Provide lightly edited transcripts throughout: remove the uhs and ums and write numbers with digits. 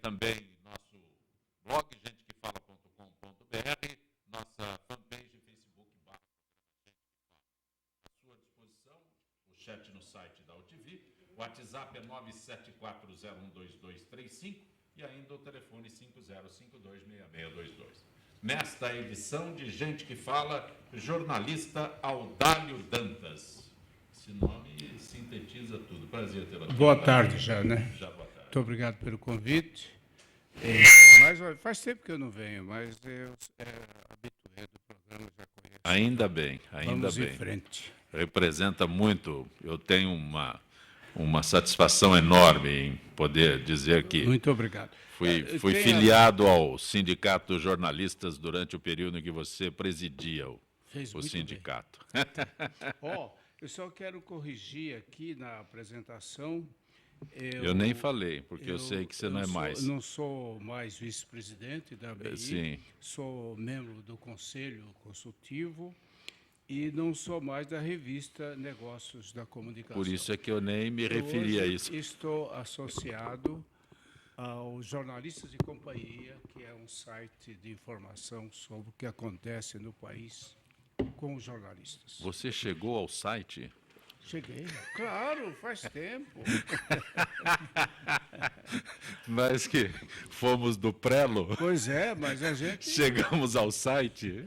também nosso blog, gentequefala.com.br, nossa fanpage Facebook, à sua disposição, o chat no site da UTV, o WhatsApp é 974012235 e ainda o telefone 50526622. Nesta edição de Gente que Fala, jornalista Audálio Dantas. Esse nome sintetiza tudo. Prazer tê-lo aqui. Boa tarde já, né? Já, boa tarde. Muito obrigado pelo convite. Mas olha, faz tempo que eu não venho, mas eu habitué do programa, já conheço. Ainda bem, ainda Vamos bem. em frente. Representa muito. Eu tenho uma satisfação enorme em poder dizer que Muito obrigado. fui filiado ao Sindicato dos Jornalistas durante o período em que você presidia o sindicato. Eu só quero corrigir aqui na apresentação. Eu nem falei, porque eu sei que você não é mais. Não sou mais vice-presidente da ABI, Sim. Sou membro do Conselho Consultivo e não sou mais da revista Negócios da Comunicação. Por isso é que eu nem me referi a isso. Estou associado ao Jornalistas e Companhia, que é um site de informação sobre o que acontece no país com os jornalistas. Você chegou ao site? Cheguei, claro, faz tempo. Nós que fomos do Prelo. Pois é, mas a gente... Chegamos ao site.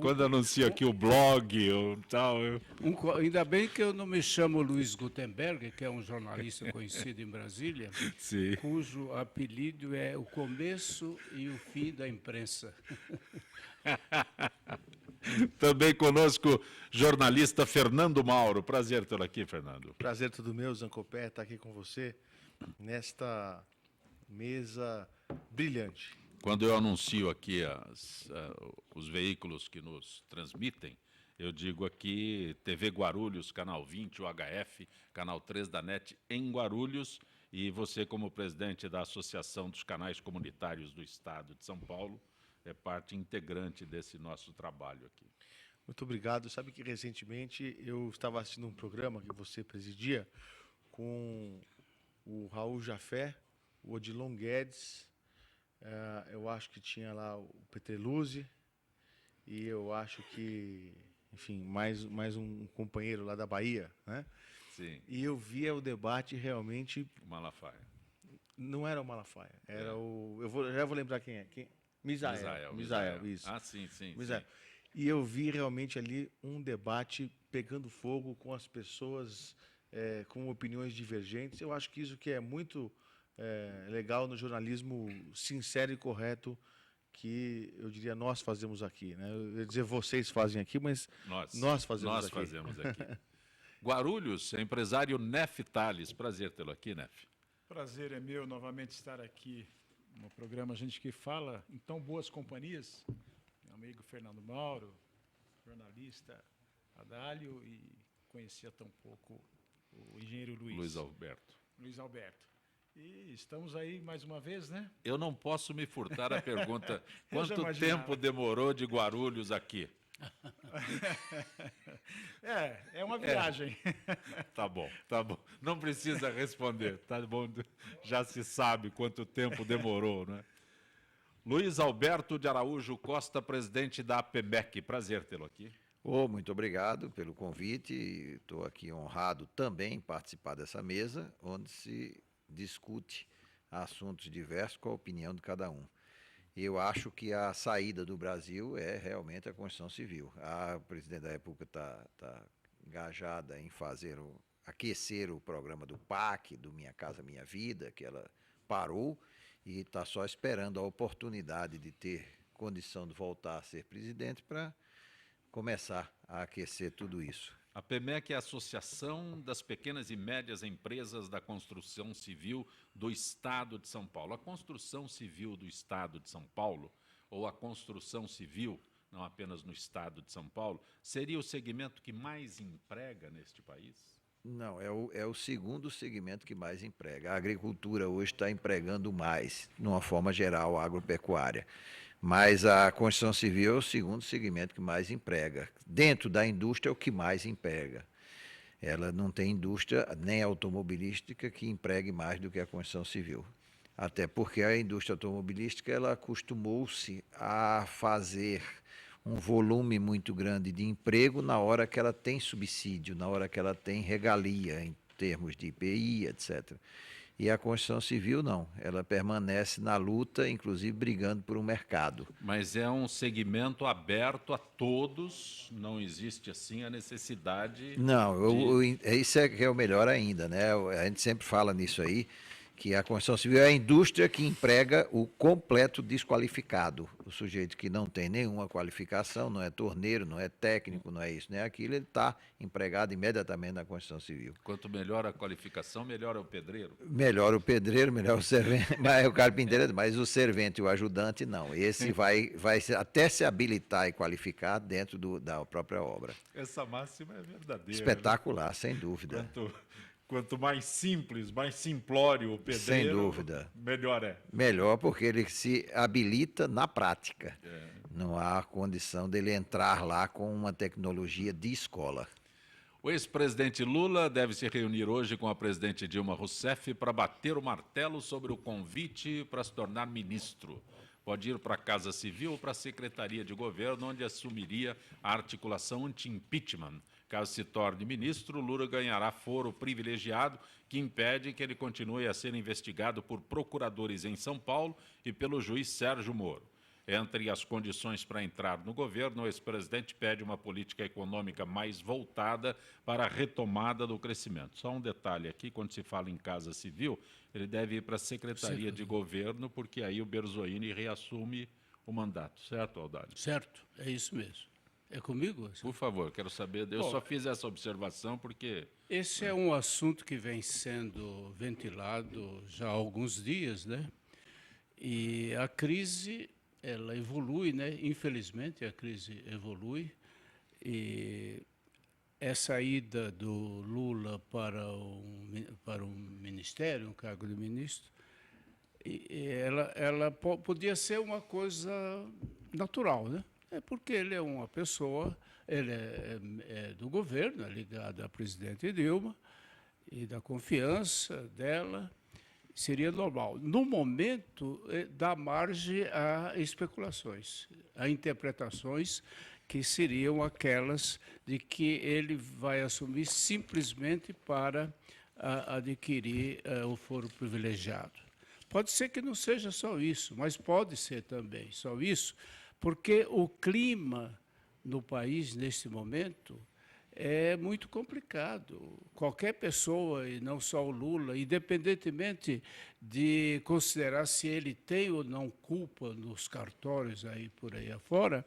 Quando anuncio aqui o blog ou tal... Ainda bem que eu não me chamo Luiz Gutenberg, que é um jornalista conhecido em Brasília, Sim. cujo apelido é o começo e o fim da imprensa. Também conosco, jornalista Fernando Mauro. Prazer tê-lo aqui, Fernando. Prazer todo meu, Zancopé, estar aqui com você nesta mesa brilhante. Quando eu anuncio aqui os veículos que nos transmitem, eu digo aqui TV Guarulhos, Canal 20, UHF, Canal 3 da NET em Guarulhos, e você, como presidente da Associação dos Canais Comunitários do Estado de São Paulo, é parte integrante desse nosso trabalho aqui. Muito obrigado. Sabe que recentemente eu estava assistindo um programa que você presidia com o Raul Jafé, o Odilon Guedes, eu acho que tinha lá o Petreluzzi e eu acho que, enfim, mais um companheiro lá da Bahia, né? Sim. E eu via o debate realmente... Malafaia. Não era o Malafaia, era o... Já vou lembrar quem é. Misael, isso. Ah, sim. Misael. E eu vi realmente ali um debate pegando fogo com as pessoas com opiniões divergentes. Eu acho que isso que é muito legal no jornalismo sincero e correto que, eu diria, nós fazemos aqui, né? Eu ia dizer vocês fazem aqui, mas nós fazemos aqui. Guarulhos, empresário Nef Tales. Prazer tê-lo aqui, Nef. Prazer é meu novamente estar aqui no programa Gente que Fala, em tão boas companhias, meu amigo Fernando Mauro, jornalista Adálio, e conhecia tão pouco o engenheiro Luiz Alberto. E estamos aí mais uma vez, né? Eu não posso me furtar a pergunta, quanto tempo demorou de Guarulhos aqui? É uma viagem. Tá bom. Não precisa responder, tá bom? Já se sabe quanto tempo demorou, né? Luiz Alberto de Araújo Costa, presidente da APMEC. Prazer tê-lo aqui. Muito obrigado pelo convite. Estou aqui honrado também em participar dessa mesa, onde se discute assuntos diversos com a opinião de cada um. Eu acho que a saída do Brasil é realmente a Constituição Civil. A presidente da República está engajada em aquecer o programa do PAC, do Minha Casa Minha Vida, que ela parou e está só esperando a oportunidade de ter condição de voltar a ser presidente para começar a aquecer tudo isso. A APMEC é a Associação das Pequenas e Médias Empresas da Construção Civil do Estado de São Paulo. A construção civil do Estado de São Paulo, ou a construção civil, não apenas no Estado de São Paulo, seria o segmento que mais emprega neste país? Não, é o segundo segmento que mais emprega. A agricultura hoje está empregando mais, de uma forma geral, a agropecuária. Mas a construção civil é o segundo segmento que mais emprega. Dentro da indústria é o que mais emprega. Ela não tem indústria nem automobilística que empregue mais do que a construção civil. Até porque a indústria automobilística ela acostumou-se a fazer um volume muito grande de emprego na hora que ela tem subsídio, na hora que ela tem regalia em termos de IPI, etc. E a construção civil não, ela permanece na luta, inclusive brigando por um mercado. Mas é um segmento aberto a todos, não existe assim a necessidade. Não, isso é que é o melhor ainda, né? A gente sempre fala nisso aí, que a construção civil é a indústria que emprega o completo desqualificado. O sujeito que não tem nenhuma qualificação, não é torneiro, não é técnico, não é isso, não é aquilo, ele está empregado imediatamente na construção civil. Quanto melhor a qualificação, melhor é o pedreiro. Melhor o pedreiro, melhor o servente, mas o carpinteiro, mas o servente e o ajudante não. Esse vai até se habilitar e qualificar dentro da própria obra. Essa máxima é verdadeira. Espetacular, sem dúvida. Quanto mais simples, mais simplório o pedreiro, sem dúvida, melhor é. Melhor porque ele se habilita na prática. Não há condição dele entrar lá com uma tecnologia de escola. O ex-presidente Lula deve se reunir hoje com a presidente Dilma Rousseff para bater o martelo sobre o convite para se tornar ministro. Pode ir para a Casa Civil ou para a Secretaria de Governo, onde assumiria a articulação anti-impeachment. Caso se torne ministro, Lula ganhará foro privilegiado que impede que ele continue a ser investigado por procuradores em São Paulo e pelo juiz Sérgio Moro. Entre as condições para entrar no governo, o ex-presidente pede uma política econômica mais voltada para a retomada do crescimento. Só um detalhe aqui, quando se fala em Casa Civil, ele deve ir para a Secretaria de Governo, porque aí o Berzoini reassume o mandato. Certo, Audálio? Certo, é isso mesmo. É comigo? Por favor, quero saber. Eu só fiz essa observação porque... Esse é um assunto que vem sendo ventilado já há alguns dias, né? E a crise, ela evolui, né? Infelizmente, a crise evolui. E essa ida do Lula para um ministério, um cargo de ministro, ela podia ser uma coisa natural, né? É porque ele é uma pessoa, ele é do governo, é ligado à presidente Dilma, e da confiança dela, seria normal. No momento, dá margem a especulações, a interpretações que seriam aquelas de que ele vai assumir simplesmente para adquirir o foro privilegiado. Pode ser que não seja só isso, mas pode ser também só isso, porque o clima no país, neste momento, é muito complicado. Qualquer pessoa, e não só o Lula, independentemente de considerar se ele tem ou não culpa nos cartórios aí por aí afora,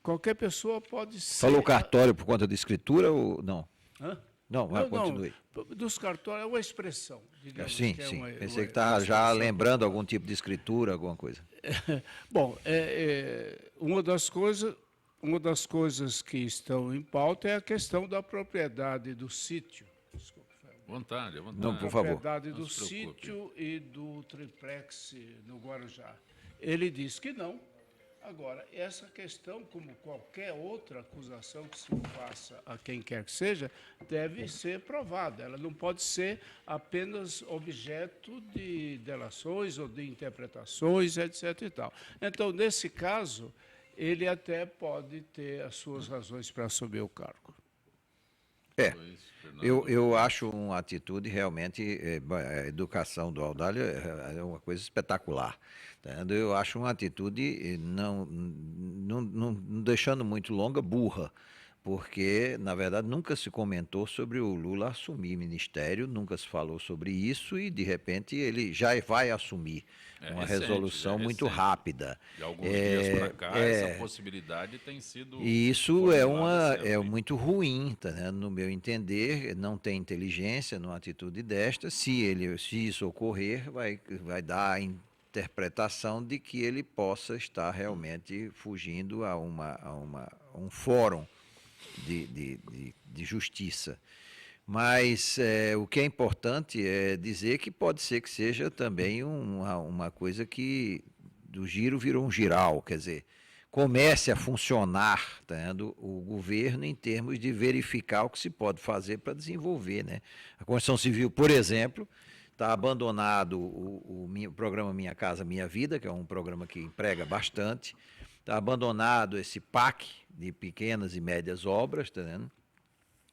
qualquer pessoa pode ser... Falou cartório por conta de escritura ou não? Hã? Não, continue. Dos cartórios é uma expressão. Digamos, sim, que é sim. uma, Pensei que uma estava já expressão. lembrando algum tipo de escritura, alguma coisa. Bom, uma das coisas que estão em pauta é a questão da propriedade do sítio. Desculpe, Vontade, vontade. Não, por favor. Propriedade do Não se preocupe. sítio e do triplex no Guarujá. Ele diz que não. Agora, essa questão, como qualquer outra acusação que se faça a quem quer que seja, deve ser provada. Ela não pode ser apenas objeto de delações ou de interpretações, etc. e tal. Então, nesse caso, ele até pode ter as suas razões para assumir o cargo. Eu acho uma atitude realmente, a educação do Audálio é uma coisa espetacular. Eu acho uma atitude, não deixando muito longa, burra, porque, na verdade, nunca se comentou sobre o Lula assumir ministério, nunca se falou sobre isso e, de repente, ele já vai assumir uma resolução muito rápida. De alguns dias para cá, essa possibilidade tem sido... E isso é muito ruim, tá, né? No meu entender, não tem inteligência numa atitude desta. Se isso ocorrer, vai dar a interpretação de que ele possa estar realmente fugindo a um fórum de justiça. Mas o que é importante é dizer que pode ser que seja também uma coisa que do giro virou um giral, quer dizer, comece a funcionar, tá, o governo em termos de verificar o que se pode fazer para desenvolver, né? A Constituição Civil, por exemplo, Está abandonado o programa Minha Casa Minha Vida, que é um programa que emprega bastante. Está abandonado esse PAC de pequenas e médias obras, tá vendo?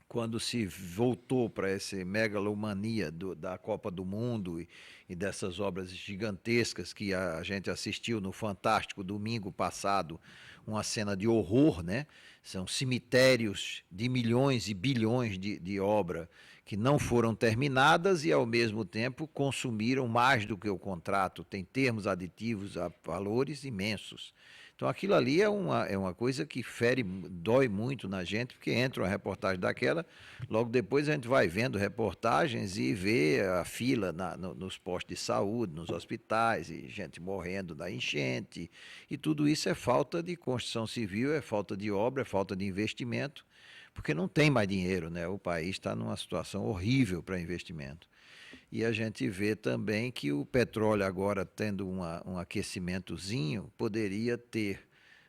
Quando se voltou para essa megalomania da Copa do Mundo e dessas obras gigantescas que a gente assistiu no Fantástico domingo passado, uma cena de horror, né? São cemitérios de milhões e bilhões de obra que não foram terminadas e, ao mesmo tempo, consumiram mais do que o contrato, tem termos aditivos a valores imensos. Então, aquilo ali é uma coisa que dói muito na gente, porque entra uma reportagem daquela, logo depois a gente vai vendo reportagens e vê a fila nos postos de saúde, nos hospitais, e gente morrendo da enchente, e tudo isso é falta de construção civil, é falta de obra, é falta de investimento, porque não tem mais dinheiro, né? O país está numa situação horrível para investimento. E a gente vê também que o petróleo agora tendo um aquecimentozinho, poderia ter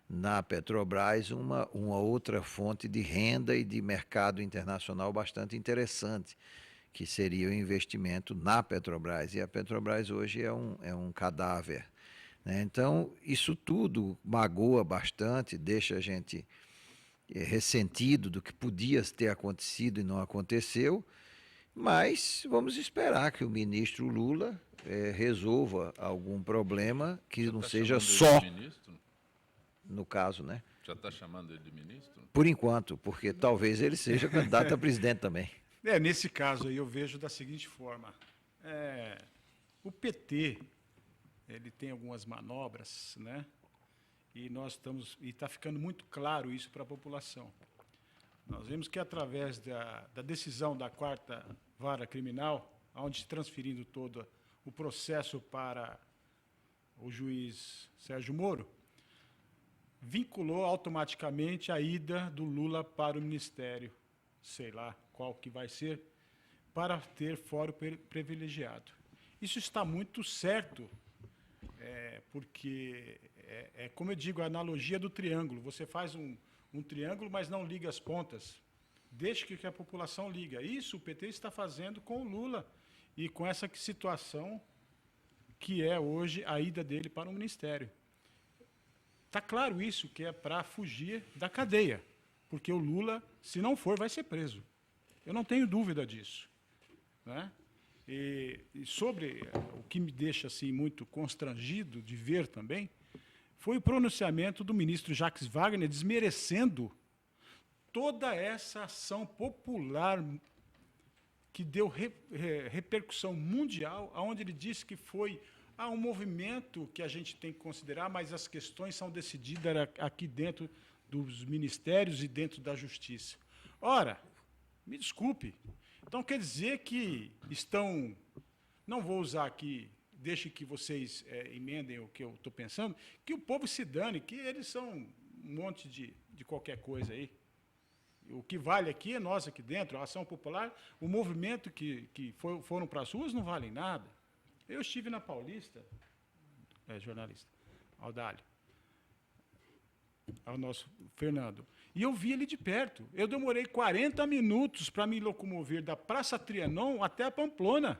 na Petrobras uma outra fonte de renda e de mercado internacional bastante interessante, que seria o investimento na Petrobras. E a Petrobras hoje é um cadáver, né? Então, isso tudo magoa bastante, deixa a gente ressentido do que podia ter acontecido e não aconteceu. Mas vamos esperar que o ministro Lula resolva algum problema que não seja só, no caso, né? Já está chamando ele de ministro? Por enquanto, porque talvez ele seja candidato a presidente também. Nesse caso aí eu vejo da seguinte forma. O PT, ele tem algumas manobras, né? E está ficando muito claro isso para a população. Nós vemos que, através da decisão da 4ª Vara Criminal, onde transferindo todo o processo para o juiz Sérgio Moro, vinculou automaticamente a ida do Lula para o ministério, sei lá qual que vai ser, para ter fórum privilegiado. Isso está muito certo, porque, como eu digo, a analogia do triângulo. Você faz um triângulo, mas não liga as pontas. Deixe que a população liga. Isso o PT está fazendo com o Lula e com essa situação que é hoje a ida dele para o ministério. Está claro isso, que é para fugir da cadeia, porque o Lula, se não for, vai ser preso. Eu não tenho dúvida disso, né? E sobre o que me deixa assim muito constrangido de ver também, foi o pronunciamento do ministro Jacques Wagner desmerecendo toda essa ação popular que deu repercussão mundial, onde ele disse que foi um movimento que a gente tem que considerar, mas as questões são decididas aqui dentro dos ministérios e dentro da justiça. Ora, me desculpe, então quer dizer que estão... Não vou usar aqui... Deixe que vocês emendem o que eu estou pensando, que o povo se dane, que eles são um monte de qualquer coisa aí. O que vale aqui é nós aqui dentro, a ação popular, o movimento que foram para as ruas não valem nada. Eu estive na Paulista, jornalista, Audálio, ao nosso Fernando, e eu vi ele de perto. Eu demorei 40 minutos para me locomover da Praça Trianon até a Pamplona.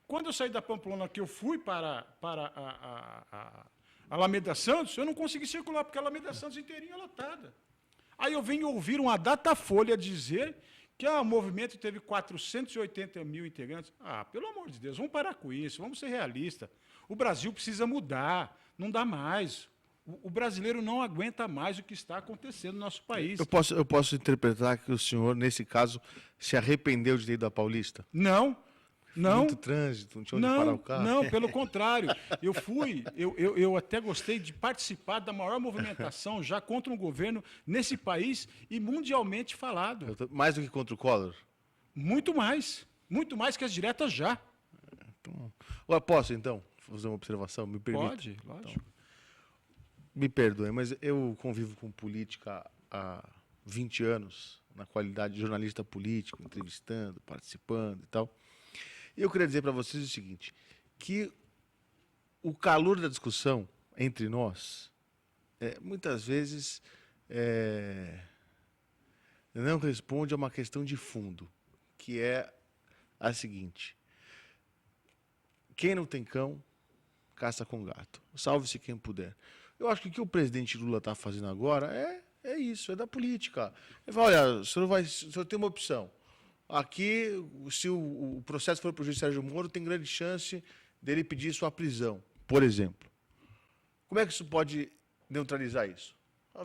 Quando eu saí da Pamplona, que eu fui para a Alameda Santos, eu não consegui circular, porque a Alameda Santos inteirinha é lotada. Aí eu venho ouvir uma Datafolha dizer que o movimento teve 480 mil integrantes. Pelo amor de Deus, vamos parar com isso, vamos ser realistas. O Brasil precisa mudar, não dá mais. O brasileiro não aguenta mais o que está acontecendo no nosso país. Eu posso interpretar que o senhor, nesse caso, se arrependeu de ter ido à Paulista? Não. Não, muito trânsito, não tinha onde parar o carro. Não, pelo contrário. Eu até gostei de participar da maior movimentação já contra um governo nesse país e mundialmente falado. Mais do que contra o Collor? Muito mais que as diretas já. Então, posso, então, fazer uma observação? Me permite? Pode, lógico. Então, me perdoe, mas eu convivo com política há 20 anos, na qualidade de jornalista político, entrevistando, participando e tal. E eu queria dizer para vocês o seguinte, que o calor da discussão entre nós, muitas vezes, não responde a uma questão de fundo, que é a seguinte: quem não tem cão, caça com gato. Salve-se quem puder. Eu acho que o que o presidente Lula está fazendo agora é isso, é da política. Ele fala, olha, o senhor tem uma opção. Aqui, se o processo for para o juiz Sérgio Moro, tem grande chance dele pedir sua prisão, por exemplo. Como é que isso pode neutralizar isso?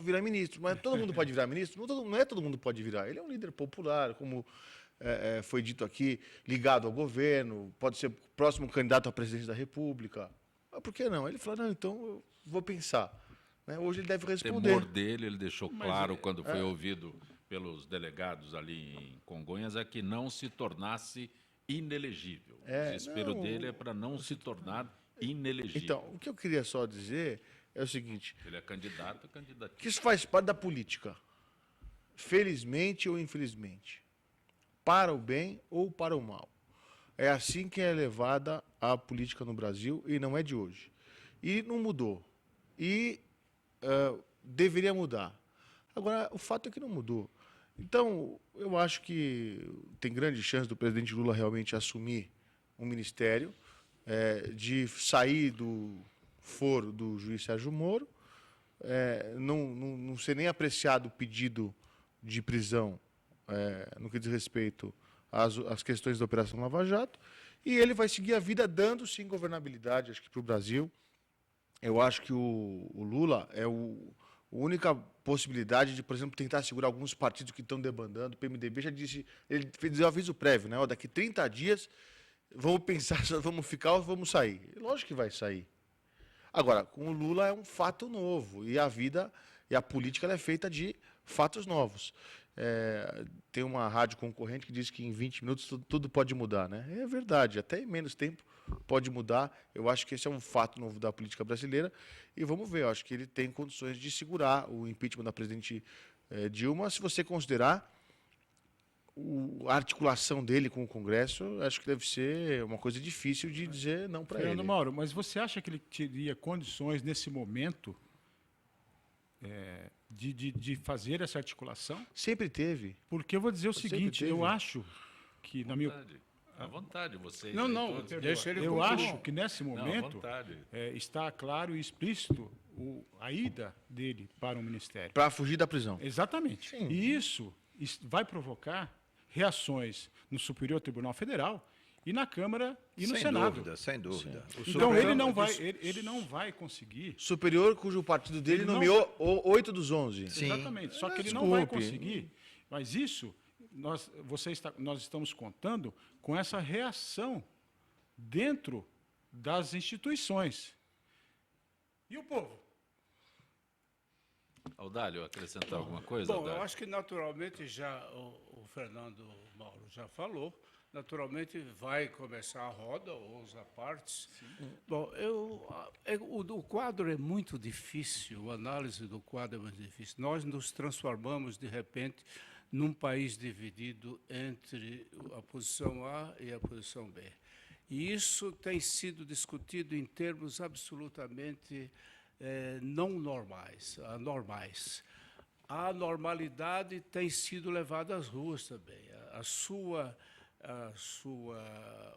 Virar ministro. Mas todo mundo pode virar ministro? Não é todo mundo pode virar. Ele é um líder popular, como foi dito aqui, ligado ao governo, pode ser próximo candidato à presidência da República. Mas por que não? Ele falou, não, então eu vou pensar. Né? Hoje ele deve O responder. temor dele, ele deixou claro quando foi ouvido pelos delegados ali em Congonhas, é que não se tornasse inelegível. O desespero dele é para não se tornar inelegível. Então, o que eu queria só dizer é o seguinte, Ele é candidato. que isso faz parte da política, felizmente ou infelizmente, para o bem ou para o mal. É assim que é levada a política no Brasil e não é de hoje. E não mudou. E deveria mudar. Agora, o fato é que não mudou. Então, eu acho que tem grande chance do presidente Lula realmente assumir um ministério, de sair do foro do juiz Sérgio Moro, não ser nem apreciado o pedido de prisão no que diz respeito às questões da Operação Lava Jato, e ele vai seguir a vida dando, sim, governabilidade, acho que para o Brasil. Eu acho que o Lula é a única possibilidade de, por exemplo, tentar segurar alguns partidos que estão debandando. O PMDB já disse, ele fez um aviso prévio, né? Daqui 30 dias vamos pensar se vamos ficar ou vamos sair. Lógico que vai sair. Agora, com o Lula é um fato novo, e a vida e a política ela é feita de fatos novos. Tem uma rádio concorrente que diz que em 20 minutos tudo pode mudar, né? É verdade, até em menos tempo pode mudar. Eu acho que esse é um fato novo da política brasileira e vamos ver. Eu acho que ele tem condições de segurar o impeachment da presidente Dilma. Se você considerar a articulação dele com o Congresso, acho que deve ser uma coisa difícil de dizer não para ele. Fernando Mauro, mas você acha que ele teria condições nesse momento de fazer essa articulação? Sempre teve. Porque eu vou dizer o seguinte, eu acho que, na minha À vontade, vocês. Não, aí não, todos. deixa ele eu concluir. acho que nesse Não, à momento vontade. está claro e explícito a ida dele para o Ministério. Para fugir da prisão. Exatamente. Sim. E isso vai provocar reações no Superior Tribunal Federal e na Câmara e no Senado. Sem dúvida. Então ele não vai conseguir. Superior, cujo partido dele Ele não- nomeou 8 dos 11. Sim. Exatamente. Só que ele não vai Desculpe. conseguir. Mas isso nós estamos contando com essa reação dentro das instituições. E o povo? Audálio, acrescentar alguma coisa? Bom, eu Audálio? acho que naturalmente já o Fernando Mauro já falou, naturalmente vai começar a roda, ou as partes. Bom, o quadro é muito difícil, a análise do quadro é muito difícil. Nós nos transformamos, de repente, num país dividido entre a posição A e a posição B. E isso tem sido discutido em termos absolutamente não normais, anormais. A normalidade tem sido levada às ruas também. A sua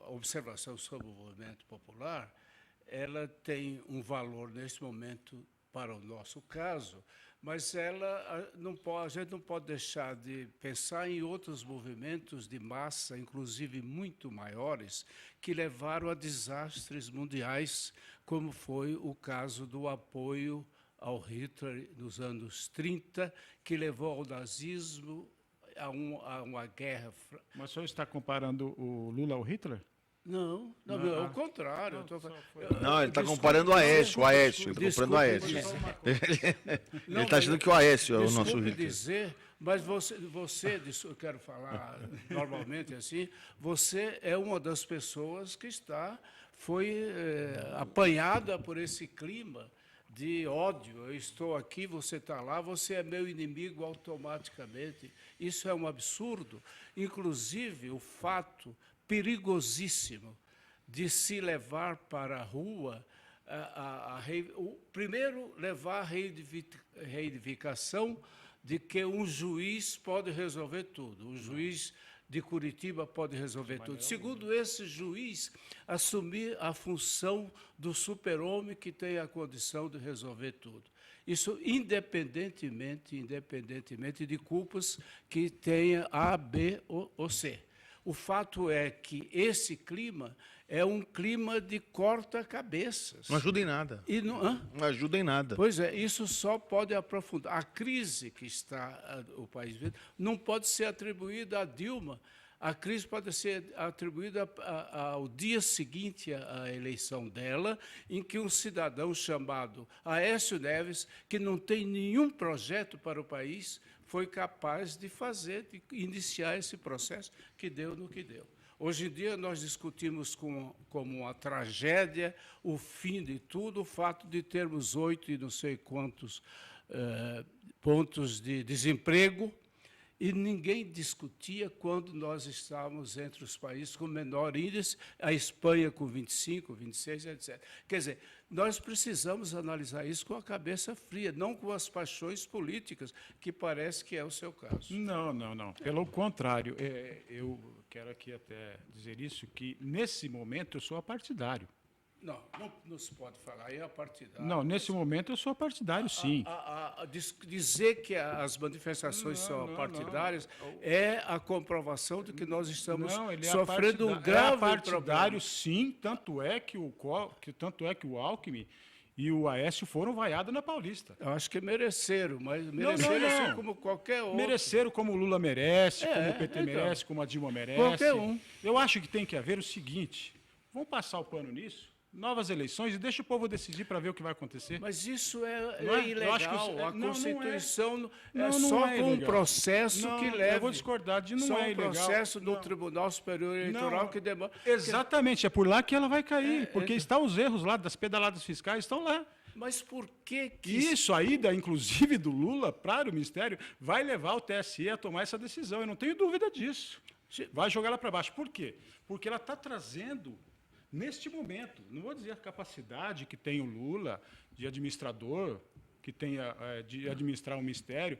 observação sobre o movimento popular, ela tem um valor nesse momento para o nosso caso, mas a gente não pode deixar de pensar em outros movimentos de massa, inclusive muito maiores, que levaram a desastres mundiais, como foi o caso do apoio ao Hitler nos anos 30, que levou ao nazismo, a uma guerra. Mas o senhor está comparando o Lula ao Hitler? Não, é o contrário. Não, ele está comparando o Aécio. Ele está comparando o Aécio. Ele está achando que o Aécio é o nosso Desculpe Hitler. dizer, mas eu quero falar normalmente assim, você é uma das pessoas que foi apanhada por esse clima de ódio. Eu estou aqui, você está lá, você é meu inimigo automaticamente. Isso é um absurdo. Inclusive, o fato perigosíssimo de se levar para a rua, primeiro levar a reivindicação de que um juiz pode resolver tudo. Um juiz de Curitiba pode resolver tudo. Segundo esse juiz, assumir a função do super-homem que tem a condição de resolver tudo. Isso independentemente de culpas que tenha A, B ou C. O fato é que esse clima é um clima de corta-cabeças. Não ajuda em nada. E não, Não ajuda em nada. Pois é, isso só pode aprofundar. A crise que está o país vivendo não pode ser atribuída a Dilma. A crise pode ser atribuída ao dia seguinte à eleição dela, em que um cidadão chamado Aécio Neves, que não tem nenhum projeto para o país, foi capaz de iniciar esse processo que deu no que deu. Hoje em dia, nós discutimos como uma tragédia o fim de tudo, o fato de termos 8 e não sei quantos pontos de desemprego, e ninguém discutia quando nós estávamos entre os países com menor índice, a Espanha com 25, 26, etc. Quer dizer, nós precisamos analisar isso com a cabeça fria, não com as paixões políticas, que parece que é o seu caso. Não. Pelo contrário, eu quero aqui até dizer isso, que nesse momento eu sou apartidário. Não se pode falar, aí é partidário. Não, nesse momento eu sou partidário, sim. Dizer que as manifestações são partidárias é a comprovação de que nós estamos sofrendo um grave partidário, problema. sim, tanto é que o Alckmin e o Aécio foram vaiados na Paulista. Eu acho que mereceram, mas mereceram assim como qualquer outro. Mereceram como o Lula merece, como o PT então, merece, como a Dilma merece. Qualquer um. Eu acho que tem que haver o seguinte, vamos passar o pano nisso, novas eleições e deixa o povo decidir para ver o que vai acontecer. Mas isso Não é ilegal. Eu acho que isso a Constituição não só é com um ilegal. processo que leva. Eu vou discordar de não só é ilegal. processo no Tribunal Superior Eleitoral que demora. Exatamente, é por lá que ela vai cair, porque estão os erros lá das pedaladas fiscais, estão lá. Mas por que Isso a ida, inclusive, do Lula para o Ministério, vai levar o TSE a tomar essa decisão. Eu não tenho dúvida disso. Vai jogar ela para baixo. Por quê? Porque ela está trazendo, neste momento, não vou dizer a capacidade que tem o Lula de administrador, que tenha de administrar o Ministério,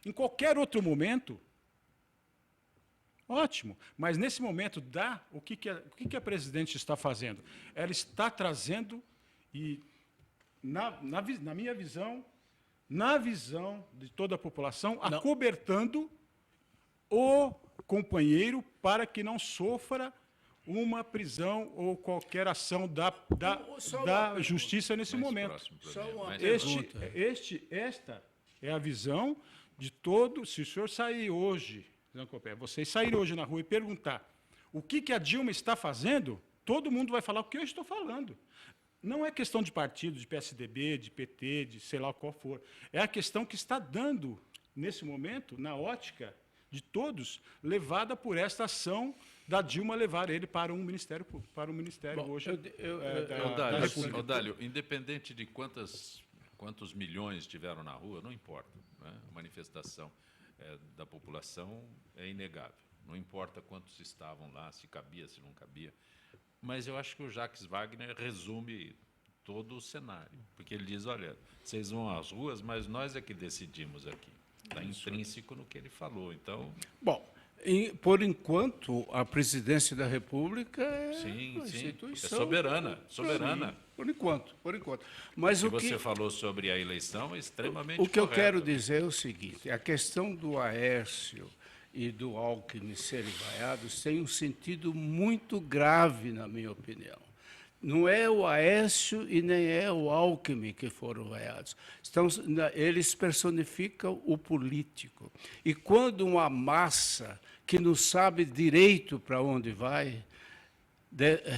em qualquer outro momento, ótimo. Mas nesse momento, o que a presidente está fazendo? Ela está trazendo, e na minha visão, na visão de toda a população, acobertando o companheiro para que não sofra uma prisão ou qualquer ação da justiça nesse momento. Esta é a visão de todo. Se o senhor sair hoje, vocês saírem hoje na rua e perguntar o que a Dilma está fazendo, todo mundo vai falar o que eu estou falando. Não é questão de partido, de PSDB, de PT, de sei lá qual for. É a questão que está dando, nesse momento, na ótica de todos, levada por esta ação da Dilma levar ele para um ministério hoje da República. Odálio, independente de quantos milhões tiveram na rua, não importa. Né? A manifestação da população é inegável. Não importa quantos estavam lá, se cabia, se não cabia. Mas eu acho que o Jacques Wagner resume todo o cenário, porque ele diz, olha, vocês vão às ruas, mas nós é que decidimos aqui. Está intrínseco no que ele falou. Então, bom, por enquanto, a presidência da República é uma instituição. É soberana. Por enquanto. Mas o que você falou sobre a eleição é extremamente O que correto. eu quero dizer é o seguinte, a questão do Aécio e do Alckmin serem vaiados tem um sentido muito grave, na minha opinião. Não é o Aécio e nem é o Alckmin que foram vaiados. Eles personificam o político. E quando uma massa que não sabe direito para onde vai,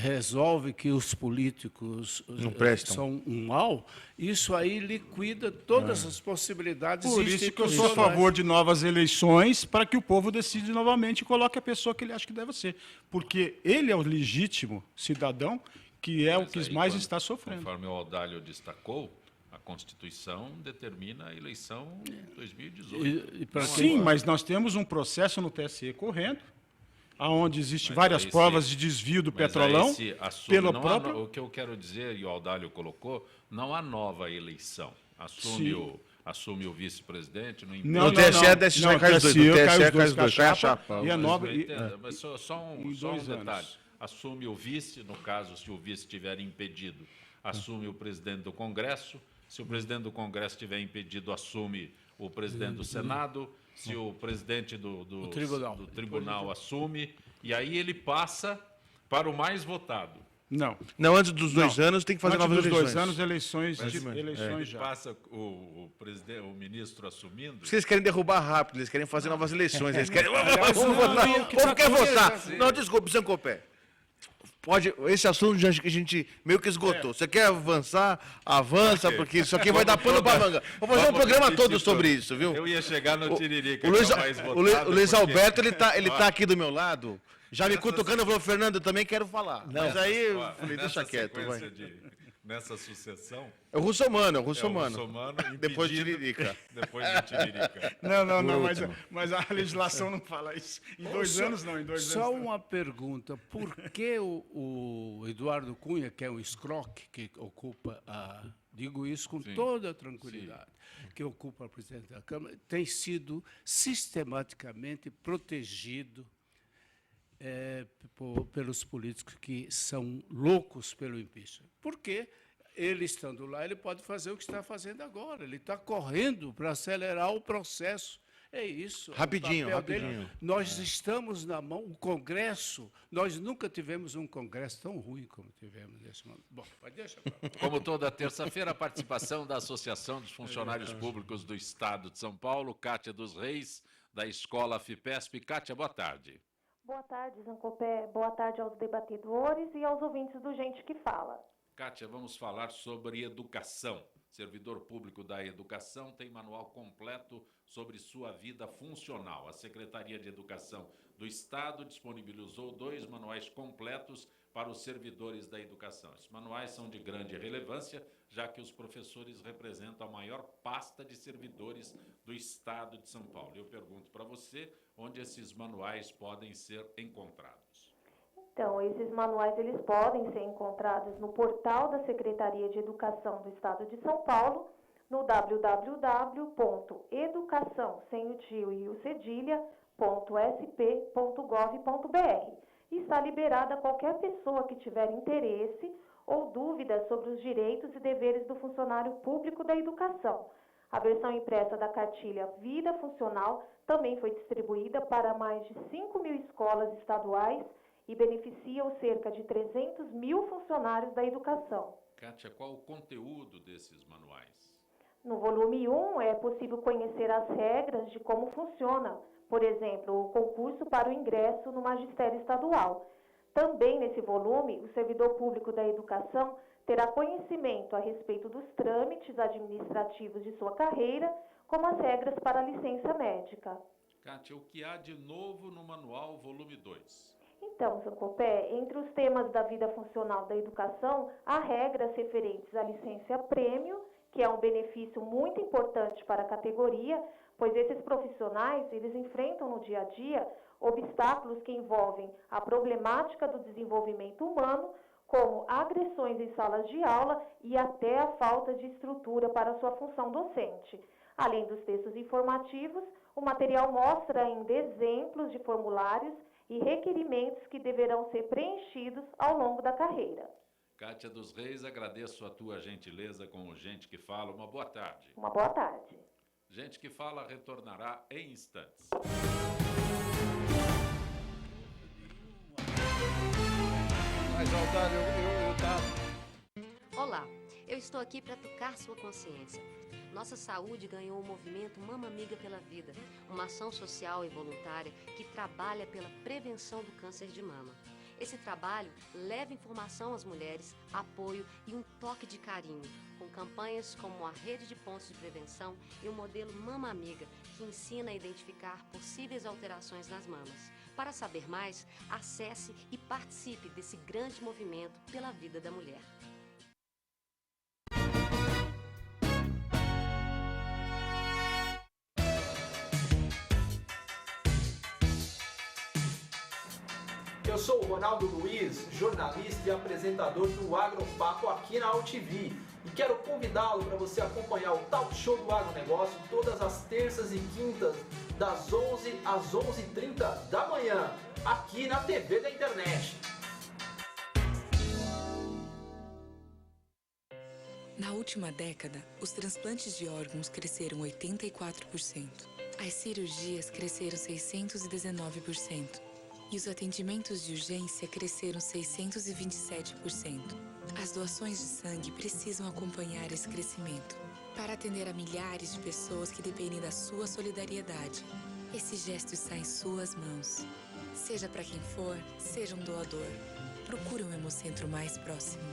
resolve que os políticos são um mal, isso aí liquida todas as possibilidades institucionais. Por isso que eu sou a favor de novas eleições, para que o povo decida novamente e coloque a pessoa que ele acha que deve ser. Porque ele é o legítimo cidadão, que é o que mais está sofrendo. Conforme o Odálio destacou, a Constituição determina a eleição em 2018. Sim, mas nós temos um processo no TSE correndo, onde existem várias provas de desvio do petrolão. O que eu quero dizer, e o Odálio colocou, não há nova eleição. Assume assume o vice-presidente, não No TSE, DSE Não, cai os dois. No TSE cai os dois, cai a chapa. E a nova... Eu entendo, mas só um Em 2 detalhe. anos. Assume o vice, no caso, se o vice estiver impedido, assume o presidente do Congresso. Se o presidente do Congresso estiver impedido, assume o presidente do Senado. Se o presidente do tribunal assume, e aí ele passa para o mais votado. Não, antes dos 2 anos tem que fazer Antes novas dos eleições. 2 anos, eleições Ele já. passa o ministro assumindo. Porque eles querem derrubar rápido, eles querem fazer novas eleições, eles querem... Aliás, Vamos não, votar, não, o povo quer votar. sim. Não, desculpa, Zancopé. Pode, esse assunto já que a gente meio que esgotou. Você quer avançar? Avança, porque isso aqui vai dar pano pra manga. Vou fazer um programa todo sobre isso, viu? Eu ia chegar no Tiririca, O Luiz, que é o mais votado. o Luiz porque- Alberto, ele tá aqui do meu lado, já me cutucando, falou, Fernando, eu também quero falar. Mas aí, eu Ó, falei, nessa deixa quieto, sequência vai. nessa sucessão, É o russomano, é o Russomano Depois de impedindo- Tiririca. Depois de Tiririca. Não, mas a legislação não fala isso. Em 2 anos, não, em 2 anos. Só não. uma pergunta. Por que o Eduardo Cunha, que é um escroque, que ocupa a... Digo isso com toda a tranquilidade. Que ocupa a presidência da Câmara, tem sido sistematicamente protegido pelos políticos que são loucos pelo impeachment. Porque ele, estando lá, ele pode fazer o que está fazendo agora. Ele está correndo para acelerar o processo. É isso. é o Rapidinho, papel dele. rapidinho. Nós estamos na mão, o Congresso, nós nunca tivemos um Congresso tão ruim como tivemos nesse momento. Bom, pode deixar para lá. Como toda terça-feira, a participação da Associação dos Funcionários Públicos do Estado de São Paulo, Cátia dos Reis, da Escola FIPESP. Cátia, boa tarde. Boa tarde, Zancopé. Boa tarde aos debatedores e aos ouvintes do Gente que Fala. Cátia, vamos falar sobre educação. Servidor público da educação tem manual completo sobre sua vida funcional. A Secretaria de Educação do Estado disponibilizou 2 manuais completos para os servidores da educação. Esses manuais são de grande relevância, já que os professores representam a maior pasta de servidores do Estado de São Paulo. Eu pergunto para você onde esses manuais podem ser encontrados. Então, esses manuais eles podem ser encontrados no portal da Secretaria de Educação do Estado de São Paulo, no www.educação, sem o tio e o cedilha.sp.gov.br. E está liberada qualquer pessoa que tiver interesse ou dúvidas sobre os direitos e deveres do funcionário público da educação. A versão impressa da cartilha Vida Funcional também foi distribuída para mais de 5.000 escolas estaduais e beneficia os cerca de 300 mil funcionários da educação. Cátia, qual o conteúdo desses manuais? No volume 1 é possível conhecer as regras de como funciona, por exemplo, o concurso para o ingresso no magistério estadual. Também nesse volume, o servidor público da educação terá conhecimento a respeito dos trâmites administrativos de sua carreira, como as regras para a licença médica. Cátia, o que há de novo no manual volume 2? Então, Zancopé, entre os temas da vida funcional da educação, há regras referentes à licença prêmio, que é um benefício muito importante para a categoria, pois esses profissionais, eles enfrentam no dia a dia obstáculos que envolvem a problemática do desenvolvimento humano, como agressões em salas de aula e até a falta de estrutura para sua função docente. Além dos textos informativos, o material mostra ainda exemplos de formulários e requerimentos que deverão ser preenchidos ao longo da carreira. Cátia dos Reis, agradeço a tua gentileza com o Gente que Fala. Uma boa tarde. Uma boa tarde. Gente que Fala retornará em instantes. Mas, Aldário, eu tava... Olá, eu estou aqui para tocar sua consciência. Nossa saúde ganhou o movimento Mama Amiga pela Vida, uma ação social e voluntária que trabalha pela prevenção do câncer de mama. Esse trabalho leva informação às mulheres, apoio e um toque de carinho, com campanhas como a Rede de Pontos de Prevenção e o modelo Mama Amiga, que ensina a identificar possíveis alterações nas mamas. Para saber mais, acesse e participe desse grande movimento pela vida da mulher. eu sou o Ronaldo Luiz, jornalista e apresentador do Agropapo aqui na UTV. E quero convidá-lo para você acompanhar o Talk Show do Agronegócio todas as terças e quintas, das 11 às 11h30 da manhã, aqui na TV da internet. Na última década, os transplantes de órgãos cresceram 84%. As cirurgias cresceram 619%. E os atendimentos de urgência cresceram 627%. As doações de sangue precisam acompanhar esse crescimento para atender a milhares de pessoas que dependem da sua solidariedade. Esse gesto está em suas mãos. Seja para quem for, seja um doador. Procure um Hemocentro mais próximo.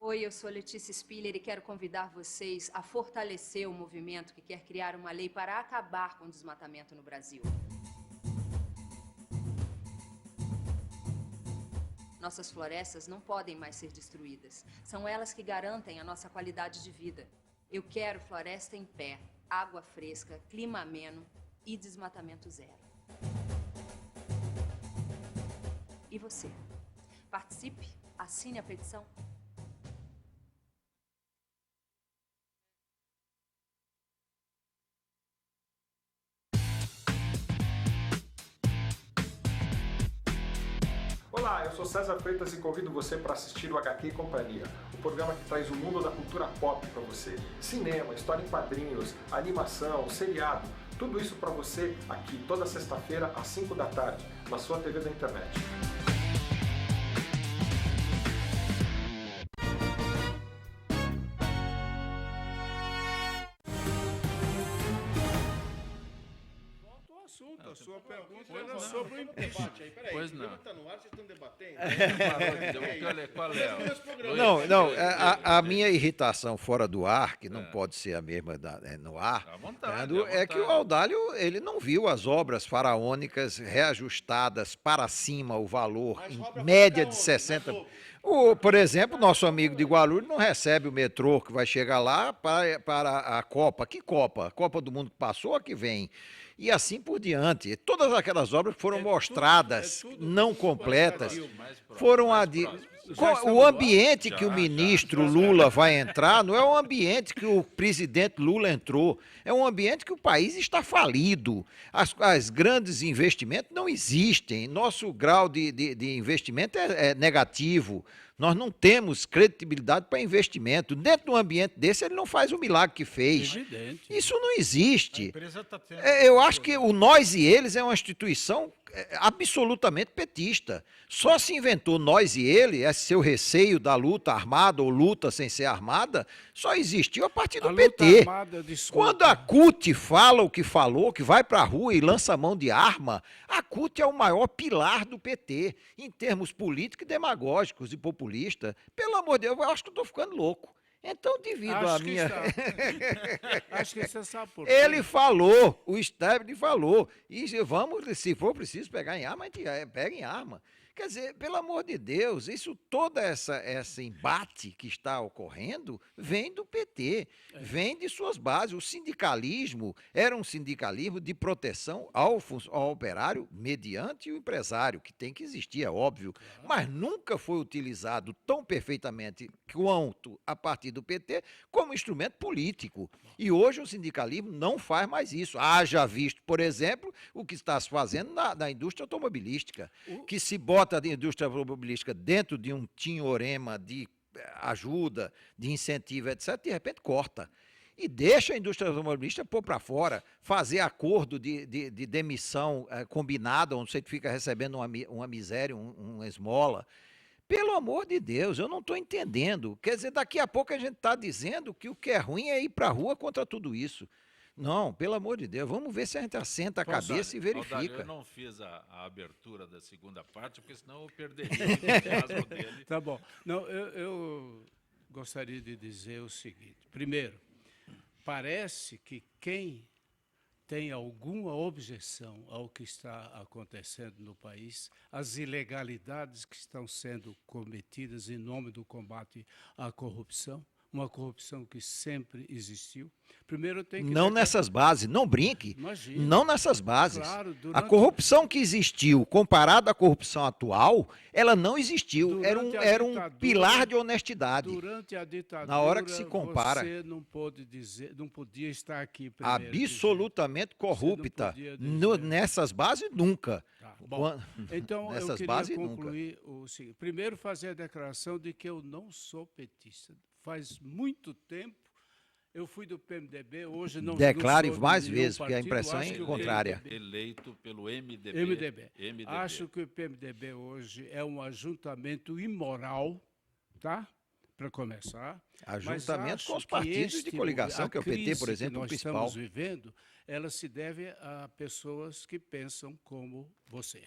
Oi, eu sou Letícia Spiller e quero convidar vocês a fortalecer o movimento que quer criar uma lei para acabar com o desmatamento no Brasil. Nossas florestas não podem mais ser destruídas. São elas que garantem a nossa qualidade de vida. Eu quero floresta em pé, água fresca, clima ameno e desmatamento zero. E você? Participe, assine a petição. Olá, eu sou César Freitas e convido você para assistir o HQ e Companhia, o programa que traz o mundo da cultura pop para você. Cinema, história em quadrinhos, animação, seriado, tudo isso para você aqui toda sexta-feira às 5 da tarde, na sua TV da internet. A sua pergunta era sobre o impeachment. Pois não. Está no ar, vocês estão debatendo. Qual é? Não, a minha irritação fora do ar, que não pode ser a mesma no ar, À vontade, é que o Audálio ele não viu as obras faraônicas reajustadas para cima, o valor em média de 60%. Por exemplo, nosso amigo de Guarulhos não recebe o metrô que vai chegar lá para a Copa. Que Copa? A Copa do Mundo que passou, a que vem. E assim por diante. Todas aquelas obras foram mostradas, não completas, foram o ambiente que o ministro Lula vai entrar não é o ambiente que o presidente Lula entrou, é um ambiente que o país está falido. As grandes investimentos não existem, nosso grau de investimento é negativo. Nós não temos credibilidade para investimento. Dentro de um ambiente desse, ele não faz o milagre que fez. Evidente. Isso não existe. A empresa tá tendo... Eu acho que o Nós e Eles é uma instituição absolutamente petista. Só se inventou Nós e Ele, esse seu receio da luta armada ou luta sem ser armada, só existiu a partir do PT. Quando a CUT fala o que falou, que vai para a rua e lança a mão de arma, a CUT é o maior pilar do PT, em termos políticos e demagógicos e populistas. Pelo amor de Deus, eu acho que eu estou ficando louco. Então, devido à minha... Acho que você sabe por quê. Ele falou, o Stabile falou, e vamos, se for preciso pegar em arma, a gente pega em arma. Quer dizer, pelo amor de Deus, todo esse embate que está ocorrendo vem do PT, vem de suas bases. O sindicalismo era um sindicalismo de proteção ao operário mediante o empresário, que tem que existir, é óbvio, mas nunca foi utilizado tão perfeitamente quanto a partir do PT como instrumento político. E hoje o sindicalismo não faz mais isso. Haja visto, por exemplo, o que está se fazendo na indústria automobilística, que se bota a indústria automobilística dentro de um tinhorema de ajuda, de incentivo, etc., de repente corta. E deixa a indústria automobilística pôr para fora, fazer acordo de demissão combinada, onde você fica recebendo uma miséria, uma esmola. Pelo amor de Deus, eu não estou entendendo. Quer dizer, daqui a pouco a gente está dizendo que o que é ruim é ir para a rua contra tudo isso. Não, pelo amor de Deus, vamos ver se a gente assenta a cabeça e verifica. Audálio, eu não fiz a abertura da segunda parte, porque senão eu perderia o entusiasmo dele. Tá bom. Não, eu gostaria de dizer o seguinte. Primeiro, parece que quem tem alguma objeção ao que está acontecendo no país, às ilegalidades que estão sendo cometidas em nome do combate à corrupção, uma corrupção que sempre existiu. Primeiro tem que não nessas bases, não brinque. Imagina. Não nessas bases. Claro, a corrupção que existiu, comparada à corrupção atual, ela não existiu. Era um pilar de honestidade. Durante a ditadura, na hora que se compara, você não podia estar aqui primeiro. Absolutamente corrupta. Nessas bases, nunca. Tá, bom, então eu queria concluir o seguinte. Primeiro, fazer a declaração de que eu não sou petista. Faz muito tempo eu fui do PMDB, hoje não Declare sou mais de vezes, partido, porque a impressão é contrária. Eleito pelo MDB. MDB. Acho que o PMDB hoje é um ajuntamento imoral, tá? Para começar. Ajuntamento com os partidos de coligação, que é o PT, por exemplo, o principal. Que nós estamos vivendo, ela se deve a pessoas que pensam como você.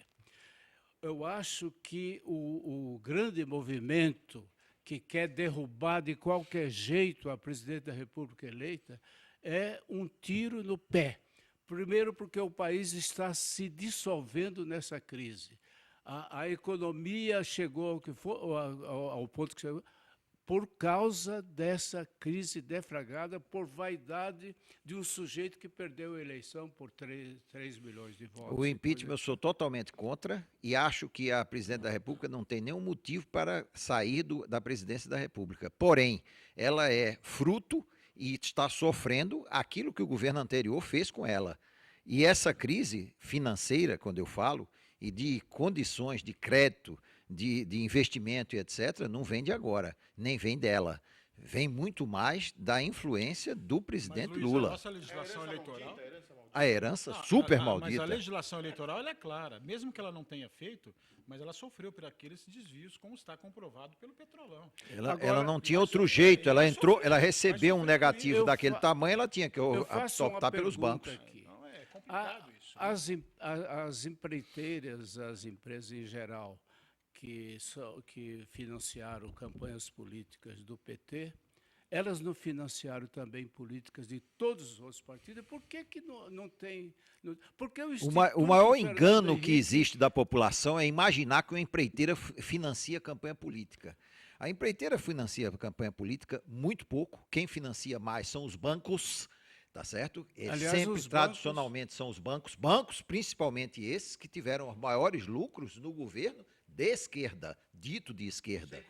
Eu acho que o grande movimento que quer derrubar de qualquer jeito a presidente da República eleita é um tiro no pé. Primeiro, porque o país está se dissolvendo nessa crise. A economia chegou ao ponto que chegou por causa dessa crise deflagrada por vaidade de um sujeito que perdeu a eleição por 3 milhões de votos. O impeachment eu sou totalmente contra e acho que a presidente da República não tem nenhum motivo para sair da presidência da República. Porém, ela é fruto e está sofrendo aquilo que o governo anterior fez com ela. E essa crise financeira, quando eu falo, e de condições de crédito, de investimento e etc., não vem de agora, nem vem dela. Vem muito mais da influência do presidente mas, Luiz, Lula. A nossa legislação eleitoral... A herança super maldita. Mas a legislação eleitoral ela é clara. Mesmo que ela não tenha feito, mas ela sofreu por aqueles desvios, como está comprovado pelo Petrolão. Ela não tinha outro jeito. Ela recebeu um negativo daquele tamanho, ela tinha que optar pelos bancos. Não, é complicado isso. As empreiteiras, as empresas em geral, que financiaram campanhas políticas do PT, elas não financiaram também políticas de todos os outros partidos. Por que não tem... Porque o maior engano que existe da população é imaginar que uma empreiteira financia campanha política. A empreiteira financia a campanha política muito pouco. Quem financia mais são os bancos, tá certo? Aliás, tradicionalmente, são os bancos, principalmente esses que tiveram os maiores lucros no governo de esquerda, dito de esquerda,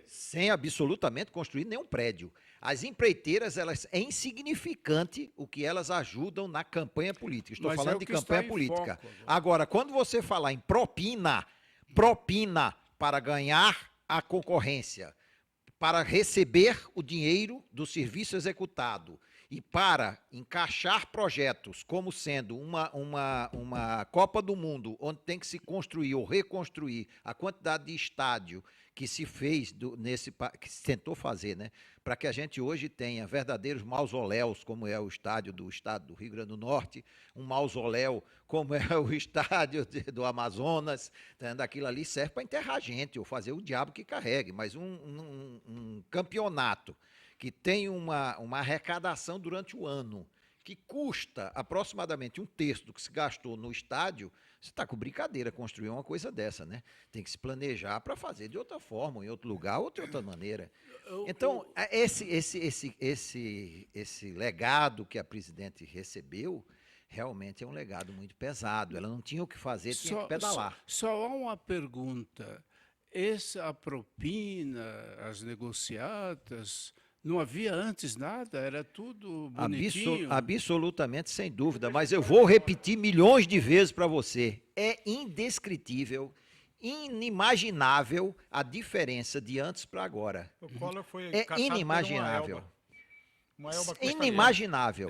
sem absolutamente construir nenhum prédio. As empreiteiras, é insignificante o que elas ajudam na campanha política. Estou falando de campanha política. Agora, quando você falar em propina para ganhar a concorrência, para receber o dinheiro do serviço executado e para encaixar projetos como sendo uma Copa do Mundo, onde tem que se construir ou reconstruir a quantidade de estádio que se fez, que se tentou fazer, né? Para que a gente hoje tenha verdadeiros mausoléus, como é o estádio do estado do Rio Grande do Norte, um mausoléu como é o estádio do Amazonas, daquilo ali serve para enterrar gente ou fazer o diabo que carregue, mas um campeonato que tem uma arrecadação durante o ano, que custa aproximadamente 1/3 do que se gastou no estádio, você está com brincadeira construir uma coisa dessa, né? Tem que se planejar para fazer de outra forma, em outro lugar, ou de outra maneira. Então, esse legado que a presidente recebeu, realmente é um legado muito pesado. Ela não tinha o que fazer, tinha que pedalar. Só há uma pergunta. A propina, as negociatas... Não havia antes nada, era tudo bonitinho. Absolutamente, sem dúvida, mas eu vou repetir milhões de vezes para você. É indescritível, inimaginável a diferença de antes para agora. O Collor foi inimaginável. Uma Elba inimaginável.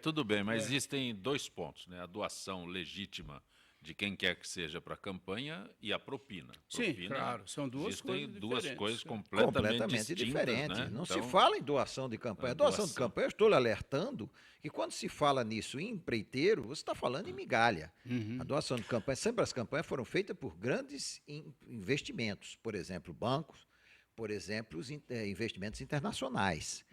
Tudo bem, mas existem 2 pontos, né? A doação legítima de quem quer que seja para a campanha e a propina. Sim, claro, são duas coisas completamente diferentes. Né? Não se fala em doação de campanha. Doação de campanha, eu estou lhe alertando que quando se fala nisso em empreiteiro, você está falando em migalha. A doação de campanha, sempre as campanhas foram feitas por grandes investimentos, por exemplo, bancos, por exemplo, os investimentos internacionais.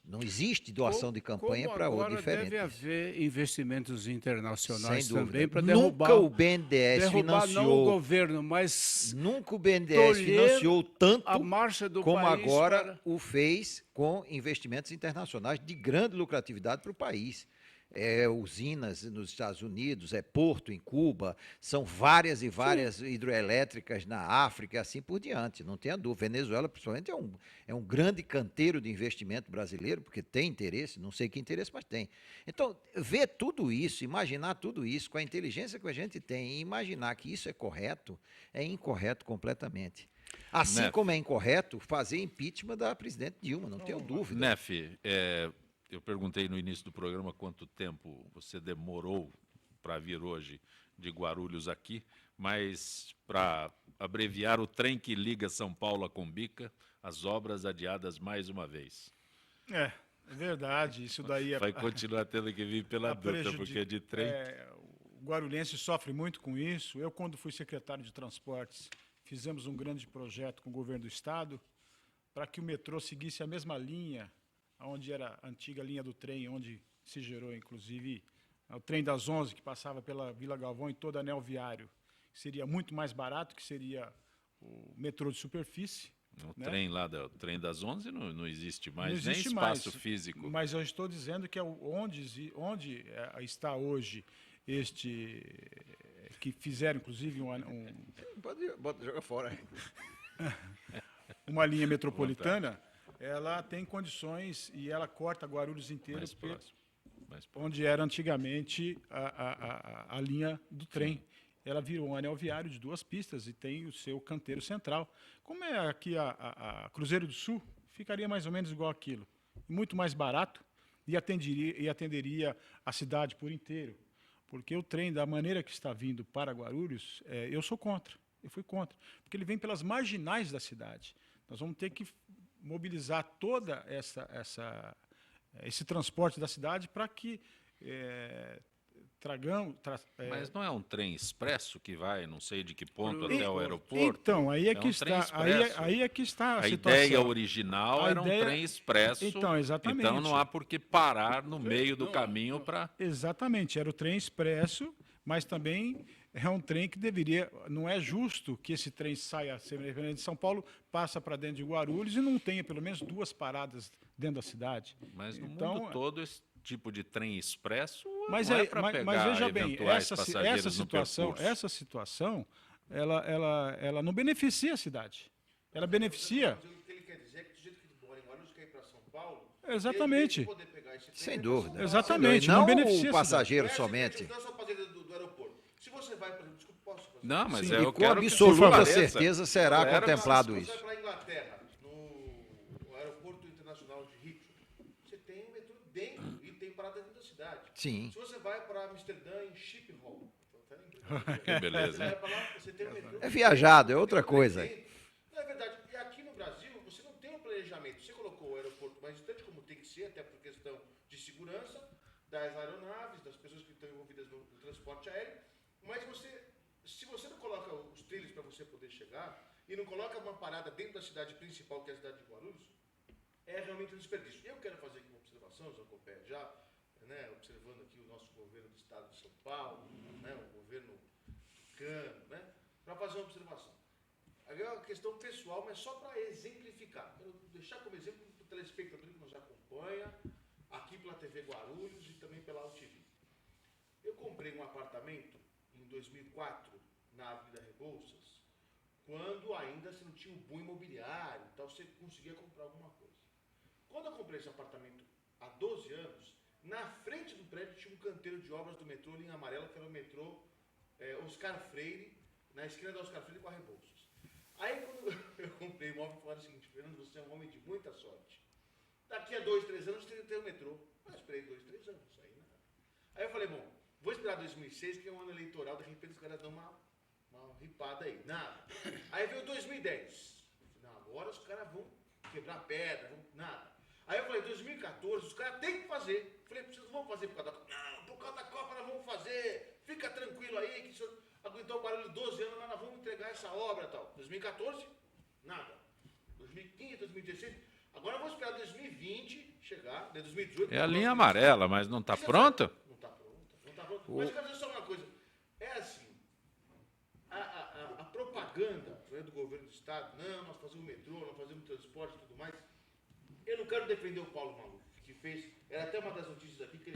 Não existe doação de campanha para outro diferente. Deve haver investimentos internacionais Sem dúvida. também para Nunca derrubar. o BNDES financiou. Não o governo, mas nunca o BNDES financiou tanto a marcha do como país agora o fez com investimentos internacionais de grande lucratividade para o país. Usinas nos Estados Unidos, porto em Cuba, são várias e várias hidroelétricas na África e assim por diante, não tenha dúvida. Venezuela, principalmente, é um grande canteiro de investimento brasileiro, porque tem interesse, não sei que interesse, mas tem. Então, ver tudo isso, imaginar tudo isso, com a inteligência que a gente tem, e imaginar que isso é correto, é incorreto completamente. Assim como é incorreto fazer impeachment da presidente Dilma, não tenho dúvida. Neff, eu perguntei no início do programa quanto tempo você demorou para vir hoje de Guarulhos aqui, mas para abreviar, o trem que liga São Paulo a Cumbica, as obras adiadas mais uma vez. É verdade, isso daí vai continuar tendo que vir pela Dutra, porque de trem... O guarulhense sofre muito com isso. Eu, quando fui secretário de Transportes, fizemos um grande projeto com o governo do Estado para que o metrô seguisse a mesma linha onde era a antiga linha do trem, onde se gerou, inclusive, o trem das 11, que passava pela Vila Galvão e todo o anel viário. Seria muito mais barato, que seria o metrô de superfície. O trem lá, o trem das 11 não existe mais, não existe nem espaço mais, físico. Mas eu estou dizendo que onde está hoje que fizeram, inclusive, Pode jogar fora. uma linha metropolitana, ela tem condições e ela corta Guarulhos inteiro, onde era antigamente a linha do trem. Ela virou um anel viário de 2 pistas e tem o seu canteiro central. Como é aqui a Cruzeiro do Sul, ficaria mais ou menos igual aquilo. Muito mais barato e atenderia a cidade por inteiro. Porque o trem, da maneira que está vindo para Guarulhos, eu sou contra. Eu fui contra. Porque ele vem pelas marginais da cidade. Nós vamos ter que mobilizar toda esse transporte da cidade para que Mas não é um trem expresso que vai, não sei de que ponto até o aeroporto? Então, aí é que está. Aí é que está a ideia original era um trem expresso. Então, exatamente. Então não há por que parar no meio do caminho para... Exatamente, era o trem expresso, mas também é um trem que deveria... Não é justo que esse trem saia de São Paulo, passa para dentro de Guarulhos e não tenha pelo menos 2 paradas dentro da cidade. Mas no mundo todo esse tipo de trem expresso mas não é para pegar mas veja bem, essa situação ela não beneficia a cidade. Ela beneficia... O que ele quer dizer é que do jeito que ele mora em Guarulhos, quer ir para São Paulo... Exatamente. Poder pegar esse trem, sem dúvida. Exatamente. Não beneficia o passageiro somente. Não é só fazer do aeroporto. Se você vai, por exemplo, desculpa, posso fazer? Não, mas Sim, eu com quero absoluta certeza será contemplado Se isso. você vai para a Inglaterra, no aeroporto internacional de Heathrow, você tem um metrô dentro e tem parada dentro da cidade. Sim. Se você vai para Amsterdã, em Schiphol, que beleza. Você vai para lá, você tem um metrô. É viajado, é outra coisa. Não, é verdade. E aqui no Brasil, você não tem um planejamento. Você colocou o aeroporto mais distante, como tem que ser, até por questão de segurança das aeronaves, das pessoas que estão envolvidas no transporte aéreo, mas se você não coloca os trilhos para você poder chegar e não coloca uma parada dentro da cidade principal, que é a cidade de Guarulhos, é realmente um desperdício. Eu quero fazer aqui uma observação, João Copé, já observando aqui o nosso governo do estado de São Paulo, o governo tucano, para fazer uma observação. Agora é uma questão pessoal, mas só para exemplificar. Quero deixar como exemplo para o telespectador que nos acompanha, aqui pela TV Guarulhos e também pela UTV. Eu comprei um apartamento em 2004, na Avenida Rebouças, quando ainda você não tinha o boom imobiliário, então você conseguia comprar alguma coisa. Quando eu comprei esse apartamento há 12 anos, na frente do prédio tinha um canteiro de obras do metrô, linha amarela, que era o metrô Oscar Freire, na esquina da Oscar Freire com a Rebouças. Aí quando eu comprei o imóvel, falaram o seguinte: Fernando, você é um homem de muita sorte. Daqui a 2, 3 anos você tem que ter o metrô. Eu esperei 2, 3 anos, aí nada. Aí eu falei, bom, vou esperar 2006, que é um ano eleitoral, de repente os caras dão uma ripada aí. Nada. Aí veio 2010. Não, agora os caras vão quebrar pedra, nada. Aí eu falei, 2014, os caras têm que fazer. Falei, vocês não vão fazer por causa da Copa? Não, por causa da Copa nós vamos fazer. Fica tranquilo aí, que o senhor aguentou o barulho de 12 anos, mas nós vamos entregar essa obra e tal. 2014, nada. 2015, 2016. Agora eu vou esperar 2020 chegar lá, em 2018. É a linha amarela, mas não está pronta? Não está pronta, não está pronta. Mas eu quero dizer só uma coisa. É assim, a propaganda, né, do governo do Estado, não, nós fazemos metrô, nós fazemos transporte e tudo mais. Eu não quero defender o Paulo Maluf, que fez, era até uma das notícias aqui, que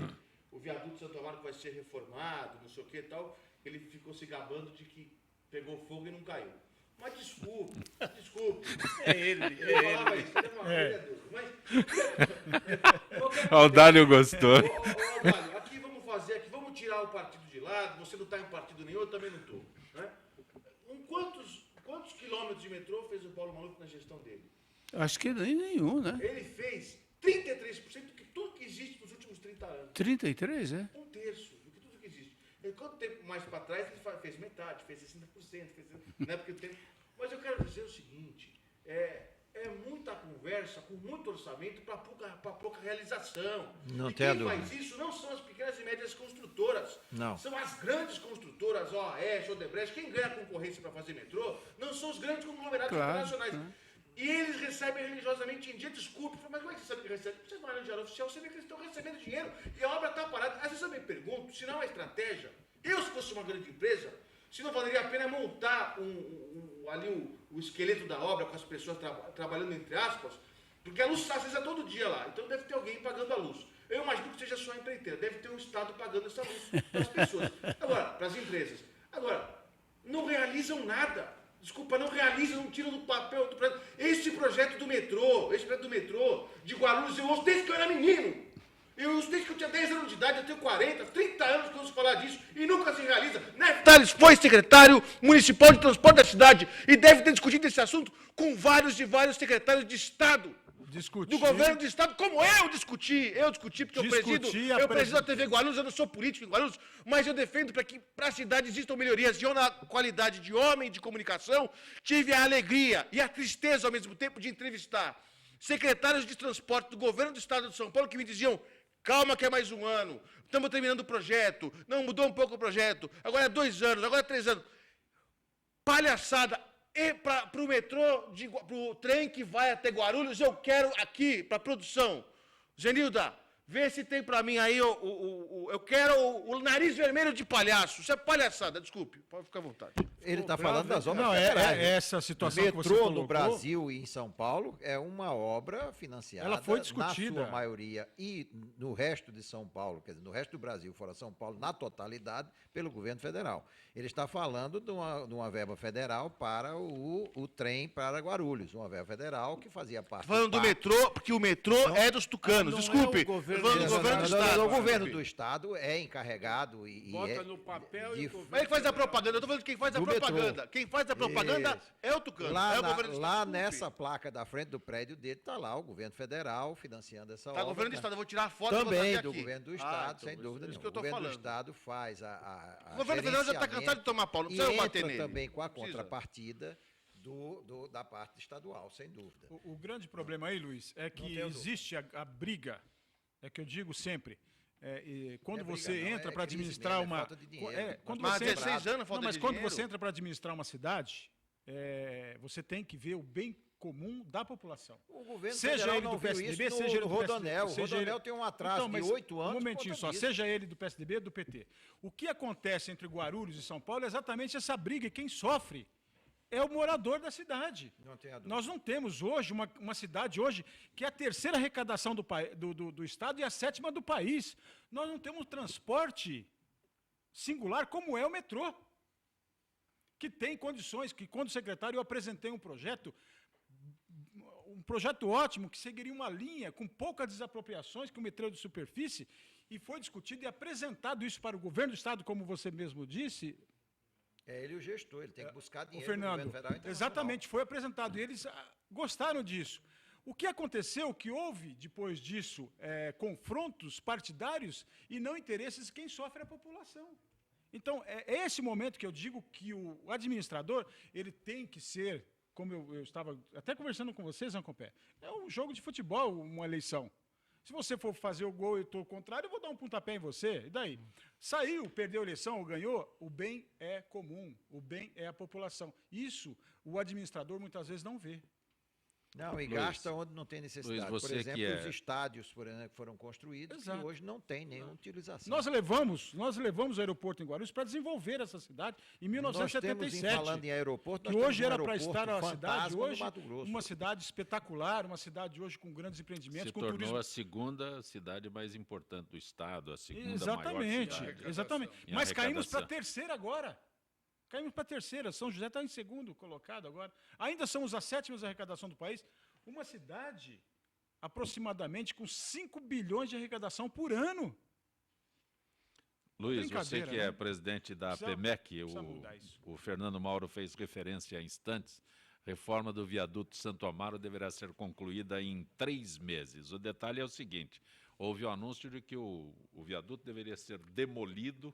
o viaduto de Santo Amaro vai ser reformado, não sei o que e tal, ele ficou se gabando de que pegou fogo e não caiu. Mas desculpe. É ele. Eu falava isso, ele é uma coisa, mas... O Dálio gostou. Ô, Dálio, aqui vamos fazer, aqui vamos tirar o partido de lado, você não está em partido nenhum, eu também não estou. Né? Quantos quilômetros de metrô fez o Paulo Maluf na gestão dele? Acho que nem nenhum, né? Ele fez 33% de tudo que existe nos últimos 30 anos. 33, é? Um terço de tudo que existe. E quanto tempo mais para trás ele fez metade, fez 60%, né? Porque o tempo... Mas eu quero dizer o seguinte, é muita conversa, com muito orçamento para pouca realização. Não e tem a quem dúvida. faz isso não são as pequenas e médias construtoras. Não. São as grandes construtoras, OAS, Odebrecht. Quem ganha concorrência para fazer metrô não são os grandes conglomerados internacionais. E eles recebem religiosamente em dia, desculpe, mas como é que você sabe que recebem? Vocês não olham no diário oficial, você vê que eles estão recebendo dinheiro e a obra está parada. Às vezes eu me pergunto, se não é uma estratégia, se fosse uma grande empresa, se não valeria a pena montar o esqueleto da obra com as pessoas trabalhando entre aspas, porque a luz acesa todo dia lá, então deve ter alguém pagando a luz. Eu imagino que seja só a empreiteira, deve ter um Estado pagando essa luz para as pessoas. Agora, para as empresas. Agora, não realizam nada. Desculpa, não realizam, não tiram do papel do projeto. Esse projeto do metrô de Guarulhos, eu ouço desde que eu era menino. Eu ouço desde que eu tinha 10 anos de idade, eu tenho 40, 30 anos que eu ouço falar disso e nunca se realiza. Tales foi secretário municipal de transporte da cidade e deve ter discutido esse assunto com vários secretários de Estado. Do governo do Estado, como eu discuti porque eu presido a TV Guarulhos, eu não sou político em Guarulhos, mas eu defendo para que para a cidade existam melhorias. E eu, na qualidade de homem de comunicação, tive a alegria e a tristeza ao mesmo tempo de entrevistar secretários de transporte do governo do Estado de São Paulo que me diziam: calma que é mais um ano, estamos terminando o projeto, não, mudou um pouco o projeto, agora é 2 anos, agora é 3 anos. Palhaçada. E para o metrô, para o trem que vai até Guarulhos, eu quero aqui, para a produção. Zenilda, vê se tem para mim aí, eu quero o nariz vermelho de palhaço. Isso é palhaçada, desculpe, pode ficar à vontade. Ele está falando das obras Não, federais, né? essa situação que você metrô colocou, no Brasil e em São Paulo é uma obra financiada, ela foi discutida, na sua maioria, e no resto de São Paulo, quer dizer, no resto do Brasil, fora São Paulo, na totalidade, pelo governo federal. Ele está falando de uma verba federal para o trem para Guarulhos, uma verba federal que fazia parte Falando do metrô, porque o metrô é dos tucanos, desculpe. É o governo falando do governo do Estado. O governo do Estado é encarregado e Bota no papel e o governo... Mas ele faz a propaganda, eu estou falando de quem faz a Do propaganda. metrô. Quem faz a propaganda é o tucano, é o governo do Estado. Lá nessa placa da frente do prédio dele está lá o governo federal financiando essa obra. Tá, governo do Estado, eu vou tirar a foto e vou Também trazer do aqui. governo do Estado, então, sem dúvida isso nenhuma. que eu O tô governo do falando. Estado faz a O governo federal já está cansado de tomar pau, não e precisa bater entra nele. também com a Precisa. contrapartida da parte estadual, sem dúvida. O grande problema aí, Luiz, é que existe a briga, é que eu digo sempre, quando Não é você briga, não, entra é para crise administrar mesmo, é uma... falta de dinheiro. quando Mas você 16 anos falta mas de quando dinheiro. você entra para administrar uma cidade, você tem que ver o bem comum da população. O governo Seja federal ele não do viu PSDB, isso seja ele no do Rodonel. PSDB, O Rodonel tem um atraso mas de 8 anos. Um momentinho por só, conta disso. seja ele do PSDB ou do PT. O que acontece entre Guarulhos e São Paulo é exatamente essa briga, e quem sofre é o morador da cidade. Não tenha dúvida. Nós não temos hoje uma cidade hoje que é a terceira arrecadação do Estado e a 7ª do país. Nós não temos transporte singular como é o metrô, que tem condições, que quando secretário eu apresentei um projeto ótimo, que seguiria uma linha com poucas desapropriações, que o metrô de superfície, e foi discutido e apresentado isso para o governo do Estado, como você mesmo disse. É ele o gestor, ele tem que buscar O dinheiro Fernando, do governo federal e internacional. exatamente, foi apresentado, e eles gostaram disso. O que aconteceu, que houve, depois disso, confrontos partidários e não interesses de quem sofre a população. Então, é esse momento que eu digo que o administrador, ele tem que ser, como eu estava até conversando com vocês, Zancopé, é um jogo de futebol, uma eleição. Se você for fazer o gol e eu estou contrário, eu vou dar um pontapé em você. E daí? Saiu, perdeu a eleição ou ganhou, o bem é comum, o bem é a população. Isso o administrador muitas vezes não vê. Não, e Luiz, gasta onde não tem necessidade. Luiz, Por você exemplo, que é- os estádios que foram construídos, Exato. que hoje não tem nenhuma utilização. Nós levamos o aeroporto em Guarulhos para desenvolver essa cidade em Nós temos, 1977. falando em aeroporto, Que nós hoje temos era um para estar aeroporto uma cidade fantasma no hoje, Mato Grosso. uma cidade espetacular, uma cidade hoje com grandes empreendimentos, se com tornou turismo. a segunda cidade mais importante do estado, a segunda maior Exatamente, cidade. exatamente. Em Mas caímos para a arrecadação. terceira agora. Caímos para a terceira. São José está em segundo colocado agora. Ainda somos a sétima arrecadação do país. Uma cidade aproximadamente com 5 bilhões de arrecadação por ano. Luiz, você Brincadeira, que é né? presidente da Precisa- APMEC, precisa mudar isso. o Fernando Mauro fez referência há instantes, reforma do viaduto Santo Amaro deverá ser concluída em 3 meses. O detalhe é o seguinte, houve o anúncio de que o viaduto deveria ser demolido,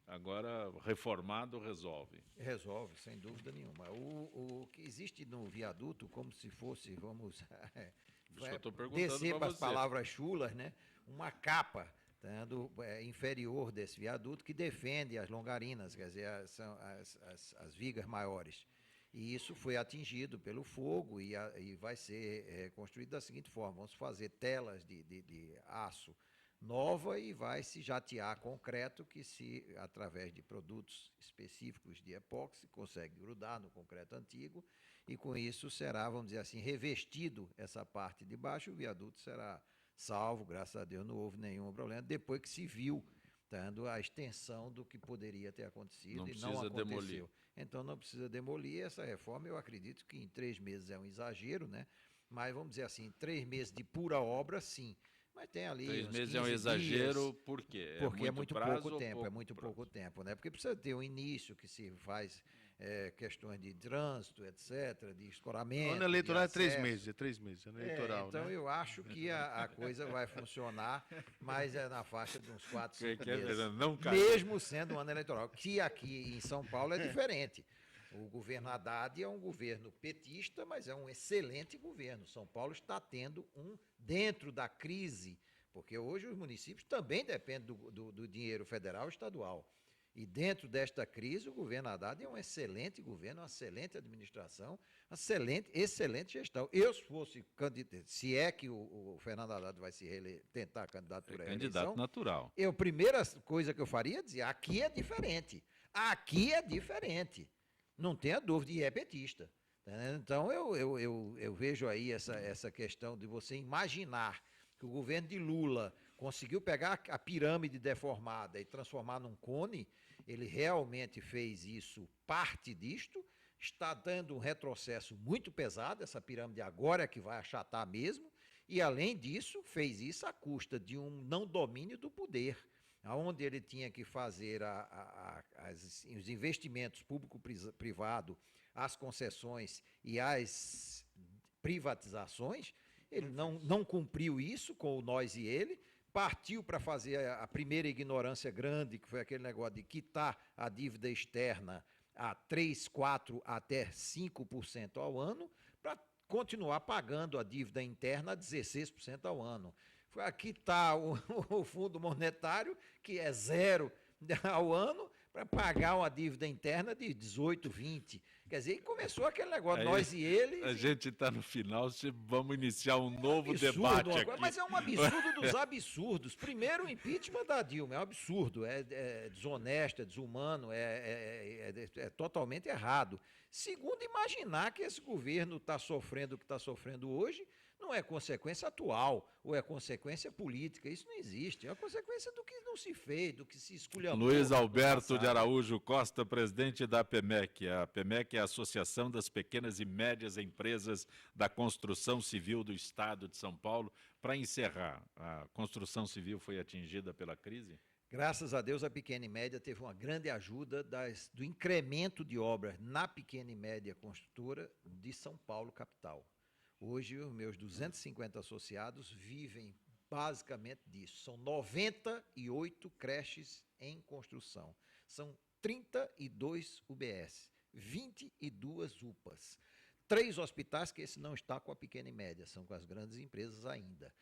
agora reformado resolve. Resolve, sem dúvida nenhuma. O que existe no viaduto, como se fosse, vamos Isso que eu estou perguntando descer para para as você. palavras chulas, né? Uma capa inferior desse viaduto que defende as longarinas, quer dizer, são as vigas maiores. E isso foi atingido pelo fogo e vai ser construído da seguinte forma: vamos fazer telas de aço nova e vai se jatear concreto que através de produtos específicos de epóxi, consegue grudar no concreto antigo e com isso será, vamos dizer assim, revestido essa parte de baixo, o viaduto será salvo, graças a Deus não houve nenhum problema, depois que se viu dando a extensão do que poderia ter acontecido Não e não precisa aconteceu. demolir. Então não precisa demolir essa reforma, eu acredito que em 3 meses é um exagero, né? Mas vamos dizer assim, 3 meses de pura obra, sim. Mas tem ali 3 uns meses é um 15 exagero, dias, por quê? porque é muito prazo pouco ou tempo, pouco é muito prazo? pouco tempo, né? Porque precisa ter um início que se faz questões de trânsito, etc., de escoramento. O ano eleitoral é de 3 acesso. meses, é 3 meses, ano eleitoral, Então né? eu acho que a coisa vai funcionar, mas é na faixa de uns 4, 5 Que é, meses. não cai. Mesmo sendo um ano eleitoral, que aqui em São Paulo é diferente. O governo Haddad é um governo petista, mas é um excelente governo. São Paulo está tendo dentro da crise, porque hoje os municípios também dependem do dinheiro federal e estadual. E dentro desta crise, o governo Haddad é um excelente governo, uma excelente administração, excelente gestão. Eu, se fosse candidato, se é que o Fernando Haddad vai tentar a candidatura à Candidato eleição, natural. a primeira coisa que eu faria é dizer, aqui é diferente. Aqui é diferente. Não tenha dúvida, e é petista. Então, eu vejo aí essa questão de você imaginar que o governo de Lula conseguiu pegar a pirâmide deformada e transformar num cone. Ele realmente fez isso, parte disto, está dando um retrocesso muito pesado, essa pirâmide agora é que vai achatar mesmo, e além disso, fez isso à custa de um não domínio do poder, onde ele tinha que fazer os investimentos público-privado, as concessões e as privatizações. Ele não cumpriu isso com o nós e ele, partiu para fazer a primeira ignorância grande, que foi aquele negócio de quitar a dívida externa a 3%, 4%, até 5% ao ano, para continuar pagando a dívida interna a 16% ao ano. Aqui está o Fundo Monetário, que é 0% ao ano, para pagar uma dívida interna de 18%, 20%. Quer dizer, começou aquele negócio, nós e ele. A gente está no final, vamos iniciar um novo debate aqui. Mas é um absurdo dos absurdos. Primeiro, o impeachment da Dilma é um absurdo, é desonesto, é desumano, é totalmente errado. Segundo, imaginar que esse governo está sofrendo o que está sofrendo hoje não é consequência atual, ou é consequência política. Isso não existe. É uma consequência do que não se fez, do que se esculhambou. Luiz Alberto de Araújo Costa, presidente da APMEC. A APMEC é a Associação das Pequenas e Médias Empresas da Construção Civil do Estado de São Paulo. Para encerrar, a construção civil foi atingida pela crise? Graças a Deus, a pequena e média teve uma grande ajuda do incremento de obras na pequena e média construtora de São Paulo, capital. Hoje, os meus 250 associados vivem basicamente disso. São 98 creches em construção. São 32 UBS, 22 UPAs, 3 hospitais, que esse não está com a pequena e média, são com as grandes empresas ainda.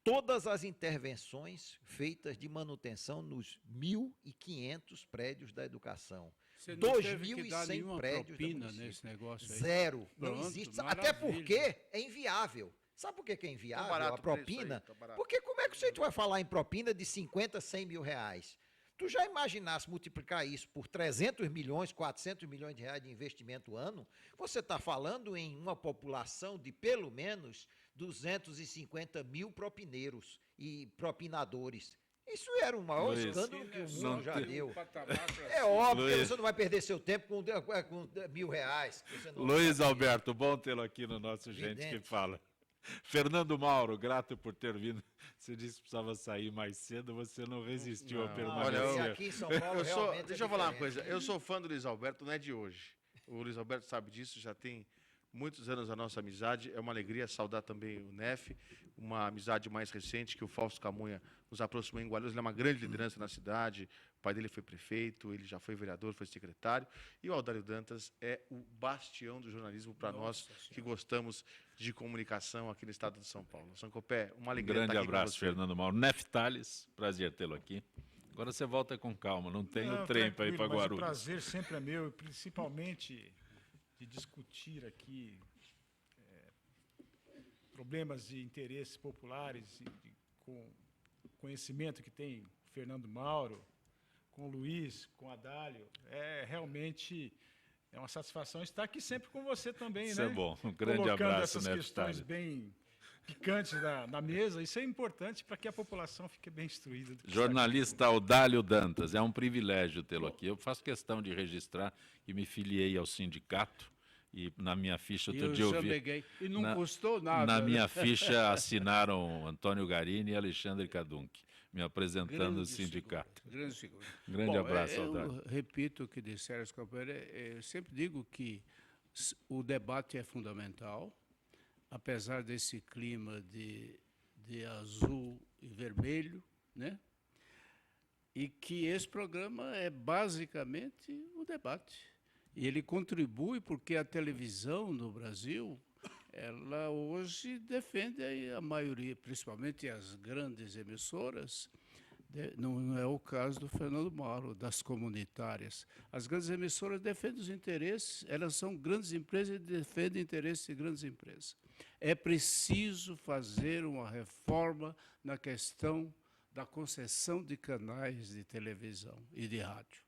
Todas as intervenções feitas de manutenção nos 1.500 prédios da educação. Você não teve que 2.100 dar nenhuma prédios propina nesse negócio aí? Zero. Não Pronto, existe. maravilha. Até porque é inviável. Sabe por que é inviável barato a o preço propina? aí, tá barato. Porque como é que você vai falar em propina de 50, 100 mil reais? Tu já imaginasse multiplicar isso por 300 milhões, 400 milhões de reais de investimento ano? Você está falando em uma população de pelo menos 250 mil propineiros e propinadores. Isso era o maior Luiz, escândalo que o mundo já deu. É É óbvio que Luiz. você não vai perder seu tempo com R$1.000. que você não Luiz vai- Alberto, bom tê-lo aqui no nosso Gente que Evidente. Fala. Fernando Mauro, grato por ter vindo. Você disse que precisava sair mais cedo, você não resistiu a Não, permanecer. olha, E aqui em São Paulo, realmente Deixa é eu falar uma diferente. coisa. Eu sou fã do Luiz Alberto, não é de hoje. O Luiz Alberto sabe disso, já tem muitos anos a nossa amizade. É uma alegria saudar também o Nef, uma amizade mais recente que o Fausto Camunha nos aproximou em Guarulhos. Ele é uma grande liderança na cidade. O pai dele foi prefeito, ele já foi vereador, foi secretário. E o Audálio Dantas é o bastião do jornalismo para nós que gostamos de comunicação aqui no estado de São Paulo. Sancopé, uma Um alegria grande estar aqui com abraço, você. Fernando Mauro. Neftales, prazer tê-lo aqui. Agora você volta com calma, não tem Não, o trem para ir tranquilo, para mas Guarulhos. O prazer sempre é meu, principalmente de discutir aqui problemas de interesses populares, com o conhecimento que tem Fernando Mauro, com o Luiz, com o Adálio. Realmente é uma satisfação estar aqui sempre com você também, Isso né? é bom. Um grande Colocando abraço, essas questões Neftales. bem picantes na mesa. Isso é importante para que a população fique bem instruída. do que está Jornalista Audálio Dantas, é um privilégio tê-lo aqui. Eu faço questão de registrar que me filiei ao sindicato e na minha ficha, outro dia eu vi... E não custou nada. Na né? minha ficha assinaram Antônio Garini e Alexandre Cadunc, me apresentando Grande no sindicato. Grande figura. Grande Bom, abraço, eu Audálio. repito o que disse Sérgio Campeira, eu sempre digo que o debate é fundamental, apesar desse clima de azul e vermelho, né? E que esse programa é basicamente o debate. E ele contribui porque a televisão no Brasil, ela hoje defende a maioria, principalmente as grandes emissoras. Não é o caso do Fernando Mauro, das comunitárias. As grandes emissoras defendem os interesses, elas são grandes empresas e defendem interesses de grandes empresas. É preciso fazer uma reforma na questão da concessão de canais de televisão e de rádio.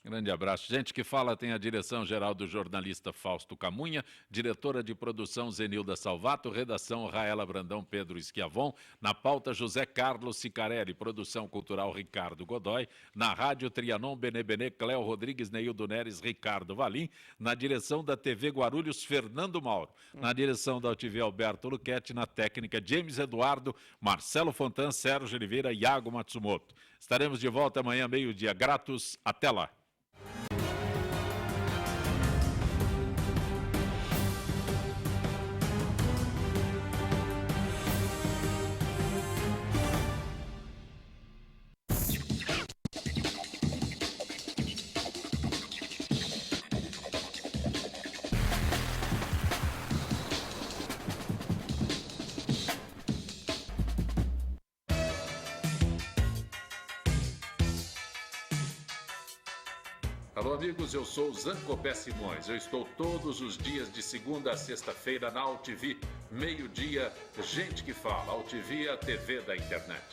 Grande abraço. Gente que Fala tem a direção geral do jornalista Fausto Camunha, diretora de produção Zenilda Salvato, redação Raela Brandão, Pedro Schiavon, na pauta José Carlos Sicarelli, produção cultural Ricardo Godoy, na rádio Trianon, Benê, Cléo Rodrigues, Neildo Neres, Ricardo Valim, na direção da TV Guarulhos, Fernando Mauro, na direção da UTV Alberto Luquete, na técnica James Eduardo, Marcelo Fontan, Sérgio Oliveira e Iago Matsumoto. Estaremos de volta amanhã, meio-dia. Gratos. Até lá. Alô, amigos, eu sou Zancopé Simões. Eu estou todos os dias de segunda a sexta-feira na UTV, meio-dia, Gente que Fala, UTV, a TV da internet.